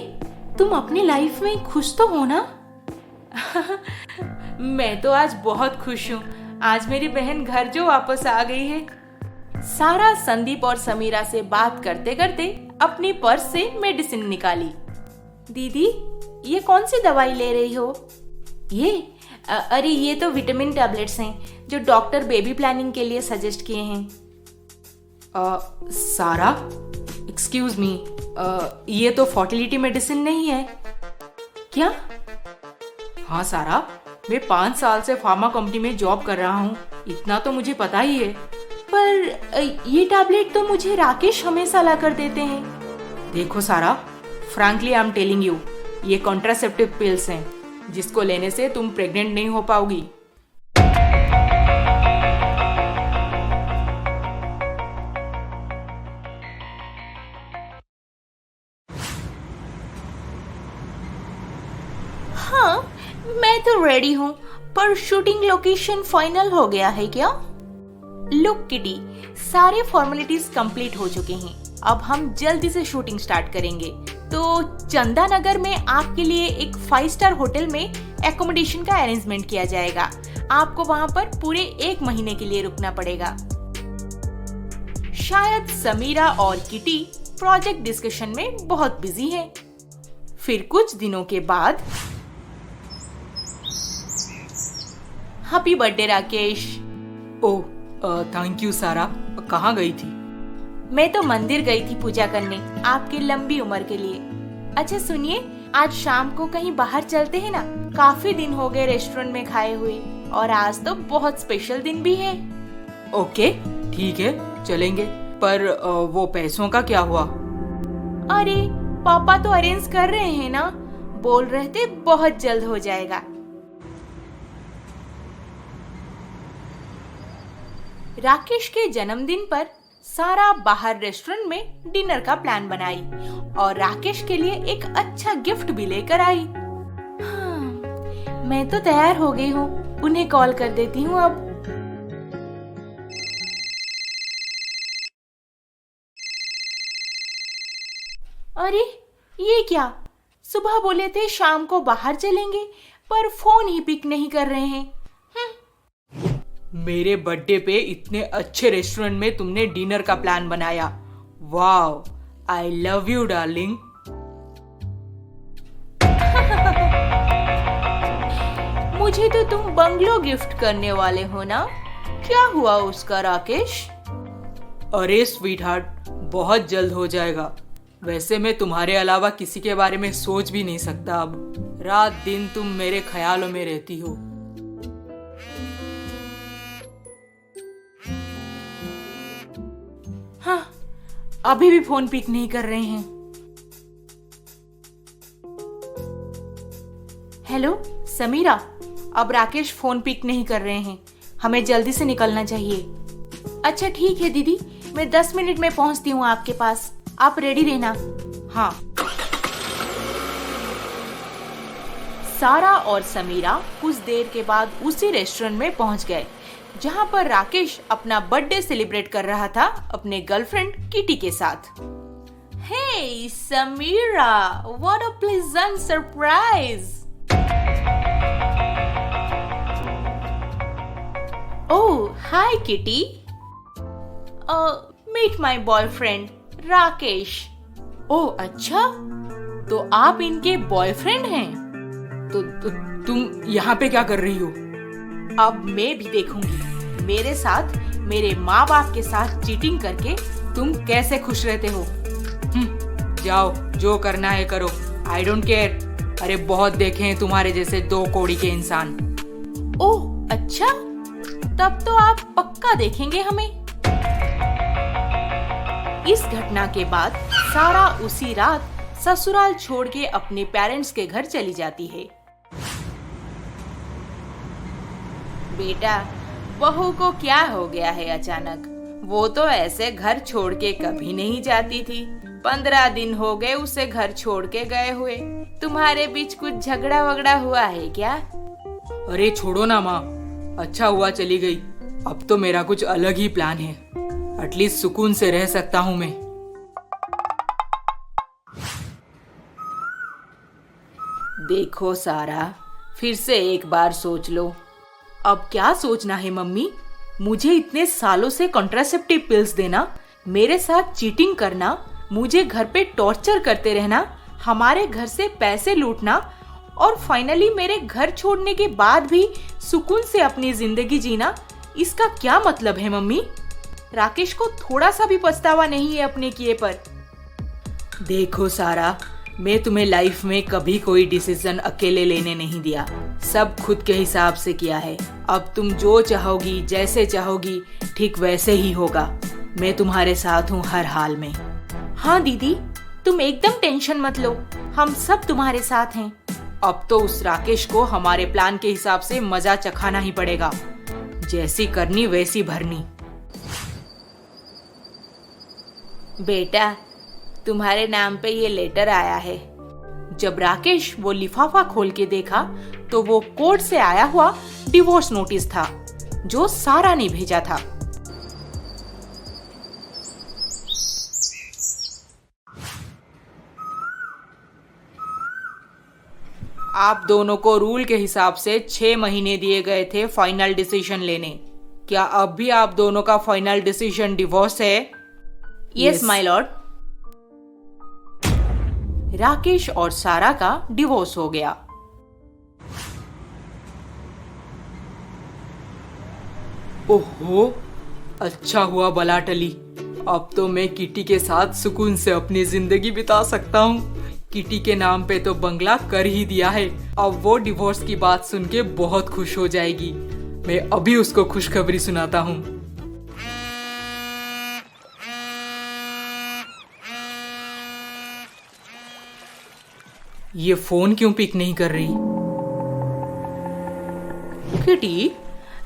तुम अपनी लाइफ में खुश तो हो ना? मैं तो आज बहुत खुश हूँ। आज मेरी बहन घर जो वापस आ गई है। सारा संदीप और समीरा से बात करते करते अपनी पर्स से मेडिसिन निकाली। दीदी, ये कौन सी दवाई ले रही हो? अरे ये तो विटामिन टैबलेट्स हैं जो डॉक्टर बेबी प्लानिंग के लिए सजेस्ट किए हैं। सारा, एक्सक्यूज मी, ये तो फर्टिलिटी मेडिसिन नहीं है क्या? हाँ सारा, मैं 5 साल से फार्मा कंपनी में जॉब कर रहा हूँ, इतना तो मुझे पता ही है। पर ये टैबलेट तो मुझे राकेश हमेशा ला कर देते हैं। देखो सारा, frankly I am telling you, ये कॉन्ट्रासेप्टिव पिल्स हैं जिसको लेने से तुम प्रेग्नेंट नहीं हो पाओगी। हाँ, मैं तो रेडी हूँ, पर शूटिंग लोकेशन फाइनल हो गया है क्या? लुक किटी, सारे फॉर्मेलिटीज कंप्लीट हो चुके हैं। अब हम जल्दी से शूटिंग स्टार्ट करेंगे। तो चंदा नगर में आपके लिए एक 5 स्टार होटल में एकोमोडेशन का अरेंजमेंट किया जाएगा। आपको वहां पर पूरे 1 महीने के लिए रुकना पड़ेगा। शायद समीरा और किटी प्रोजेक्ट डिस्कशन में बहुत बिजी हैं। फिर कुछ दिनों के बाद, happy birthday Rakesh. Oh, thank you सारा। कहाँ गई थी? मैं तो मंदिर गई थी पूजा करने, आपकी लंबी उम्र के लिए। अच्छा सुनिए, आज शाम को कहीं बाहर चलते हैं ना? काफी दिन हो गए रेस्टोरेंट में खाए हुए, और आज तो बहुत स्पेशल दिन भी है। ओके, ठीक है, चलेंगे। पर वो पैसों का क्या हुआ? अरे पापा तो अरेंज कर रहे हैं ना, बोल रहे थे बहुत जल्द हो जाएगा। राकेश के जन्मदिन पर सारा बाहर रेस्टोरेंट में डिनर का प्लान बनाई और राकेश के लिए एक अच्छा गिफ्ट भी लेकर आई। हाँ, मैं तो तैयार हो गई हूँ, उन्हें कॉल कर देती हूँ अब। अरे ये क्या, सुबह बोले थे शाम को बाहर चलेंगे, पर फोन ही पिक नहीं कर रहे हैं। मेरे बर्थडे पे इतने अच्छे रेस्टोरेंट में तुमने डिनर का प्लान बनाया। Wow, I love you darling. मुझे तो तुम बंगलो गिफ्ट करने वाले हो ना? क्या हुआ उसका राकेश? अरे स्वीट हार्ट, बहुत जल्द हो जाएगा। वैसे मैं तुम्हारे अलावा किसी के बारे में सोच भी नहीं सकता अब। रात दिन तुम मेरे ख्यालों में रहती हो। हाँ, अभी भी फोन पिक नहीं कर रहे हैं। हेलो समीरा, अब राकेश फोन पिक नहीं कर रहे हैं, हमें जल्दी से निकलना चाहिए। अच्छा ठीक है दीदी, मैं 10 मिनट में पहुंचती हूँ आपके पास, आप रेडी रहना। हाँ। सारा और समीरा कुछ देर के बाद उसी रेस्टोरेंट में पहुंच गए जहां पर राकेश अपना बर्थडे सेलिब्रेट कर रहा था अपने गर्लफ्रेंड किटी के साथ। Hey Samira, what a pleasant surprise. Oh hi Kitty, meet my boyfriend Rakesh. Oh अच्छा, तो आप इनके बॉयफ्रेंड हैं? तो तुम यहाँ पे क्या कर रही हो? अब मैं भी देखूंगी मेरे साथ मेरे माँ बाप के साथ चीटिंग करके तुम कैसे खुश रहते हो। जाओ, जो करना है करो, आई डोंट केयर। अरे बहुत देखे हैं तुम्हारे जैसे 2 कौड़ी के इंसान। ओह अच्छा, तब तो आप पक्का देखेंगे हमें। इस घटना के बाद सारा उसी रात ससुराल छोड़ के अपने पेरेंट्स के घर चली जाती है। बेटा, बहू को क्या हो गया है अचानक? वो तो ऐसे घर छोड़ के कभी नहीं जाती थी। 15 दिन हो गए उसे घर छोड़ के गए हुए। तुम्हारे बीच कुछ झगड़ा वगड़ा हुआ है क्या? अरे छोड़ो ना माँ, अच्छा हुआ चली गई। अब तो मेरा कुछ अलग ही प्लान है, एटलीस्ट सुकून से रह सकता हूँ मैं। देखो सारा, फिर से एक बार सोच लो। अब क्या सोचना है मम्मी? मुझे इतने सालों से कॉन्ट्रासेप्टिव पिल्स देना, मेरे साथ चीटिंग करना, मुझे घर पे टॉर्चर करते रहना, हमारे घर से पैसे लूटना और फाइनली मेरे घर छोड़ने के बाद भी सुकून से अपनी जिंदगी जीना, इसका क्या मतलब है मम्मी? राकेश को थोड़ा सा भी पछतावा नहीं है अपने किए पर। देखो सारा, मैं तुम्हें लाइफ में कभी कोई डिसीजन अकेले लेने नहीं दिया, सब खुद के हिसाब से किया है। अब तुम जो चाहोगी, जैसे चाहोगी, ठीक वैसे ही होगा। मैं तुम्हारे साथ हूँ हर हाल में। हाँ दीदी, तुम एकदम टेंशन मत लो, हम सब तुम्हारे साथ हैं। अब तो उस राकेश को हमारे प्लान के हिसाब से मजा चखाना ही पड़ेगा, जैसी करनी वैसी भरनी। बेटा, तुम्हारे नाम पे ये लेटर आया है। जब राकेश वो लिफाफा खोल के देखा तो वो कोर्ट से आया हुआ डिवोर्स नोटिस था जो सारा ने भेजा था। आप दोनों को रूल के हिसाब से 6 महीने दिए गए थे फाइनल डिसीजन लेने। क्या अब भी आप दोनों का फाइनल डिसीजन डिवोर्स है? Yes my lord. राकेश और सारा का डिवोर्स हो गया। ओहो, अच्छा हुआ बला टली। अब तो मैं किटी के साथ सुकून से अपनी जिंदगी बिता सकता हूँ। किटी के नाम पे तो बंगला कर ही दिया है, अब वो डिवोर्स की बात सुन के बहुत खुश हो जाएगी। मैं अभी उसको खुशखबरी सुनाता हूँ। ये फोन क्यों पिक नहीं कर रही? किटी,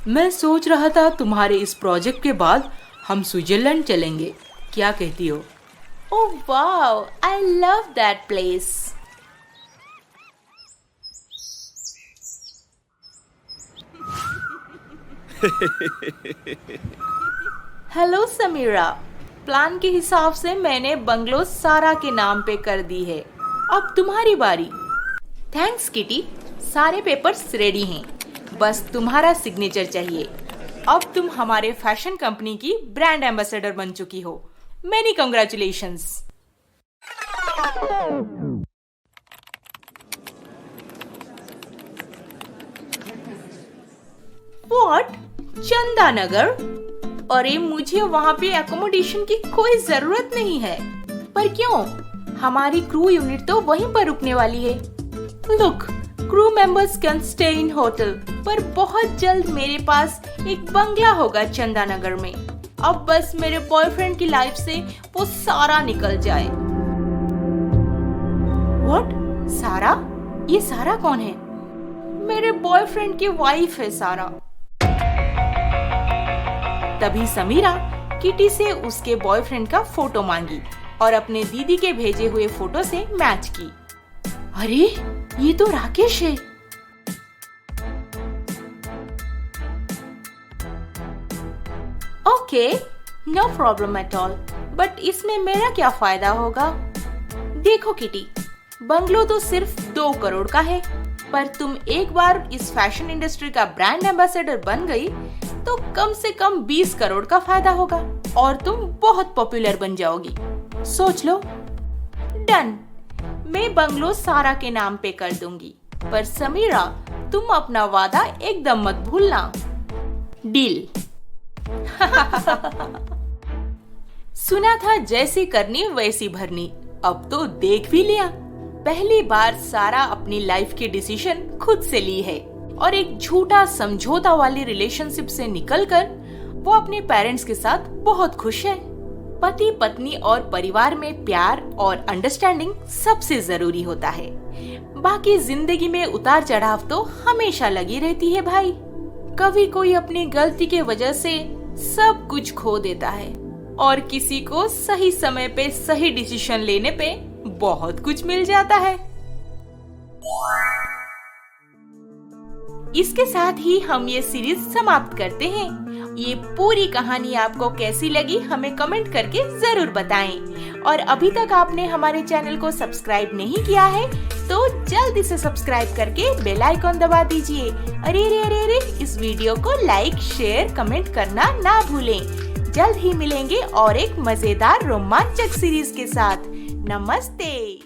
मैं सोच रहा था तुम्हारे इस प्रोजेक्ट के बाद हम स्विट्जरलैंड चलेंगे, क्या कहती हो? Oh wow, I love that place. Hello Samira, plan के हिसाब से मैंने बंगलो सारा के नाम पे कर दी है, अब तुम्हारी बारी। थैंक्स किटी, सारे पेपर्स रेडी हैं, बस तुम्हारा सिग्नेचर चाहिए। अब तुम हमारे फैशन कंपनी की ब्रांड एम्बेसडर बन चुकी हो। Many congratulations. व्हाट? चंदा नगर? अरे मुझे वहाँ पे एकोमोडेशन की कोई जरूरत नहीं है। पर क्यों? हमारी क्रू यूनिट तो वहीं पर रुकने वाली है। Look, crew members can stay in hotel, पर बहुत जल्द मेरे पास एक बंगला होगा चंदा नगर में। अब बस मेरे बॉयफ्रेंड की लाइफ से वो सारा निकल जाए। व्हाट? सारा? ये सारा कौन है? मेरे बॉयफ्रेंड की वाइफ है सारा। तभी समीरा किटी से उसके बॉयफ्रेंड का फोटो मांगी और अपने दीदी के भेजे हुए फोटो से मैच की। अरे ये तो राकेश है। Okay, no problem at all, but इसमें मेरा क्या फायदा होगा? देखो किटी, बंगलो तो सिर्फ 2 करोड़ का है, पर तुम एक बार इस फैशन इंडस्ट्री का ब्रांड एम्बेसडर बन गई तो कम से कम 20 करोड़ का फायदा होगा और तुम बहुत पॉपुलर बन जाओगी। सोच लो। डन, मैं बंगलो सारा के नाम पे कर दूंगी, पर समीरा तुम अपना वादा एकदम मत भूलना। डील। सुना था जैसी करनी वैसी भरनी, अब तो देख भी लिया। पहली बार सारा अपनी लाइफ की डिसीजन खुद से ली है और एक झूठा समझौता वाली रिलेशनशिप से निकलकर वो अपने पेरेंट्स के साथ बहुत खुश है। पति पत्नी और परिवार में प्यार और अंडरस्टैंडिंग सबसे जरूरी होता है। बाकी जिंदगी में उतार चढ़ाव तो हमेशा लगी रहती है भाई। कभी कोई अपनी गलती के वजह से सब कुछ खो देता है और किसी को सही समय पे सही डिसीजन लेने पे बहुत कुछ मिल जाता है। इसके साथ ही हम ये सीरीज समाप्त करते हैं। ये पूरी कहानी आपको कैसी लगी हमें कमेंट करके जरूर बताएं। और अभी तक आपने हमारे चैनल को सब्सक्राइब नहीं किया है तो जल्दी से सब्सक्राइब करके बेल आइकॉन दबा दीजिए। अरे अरे अरे अरे, इस वीडियो को लाइक, शेयर, कमेंट करना ना भूलें। जल्द ही मिलेंगे और एक मजेदार रोमांचक सीरीज के साथ। नमस्ते।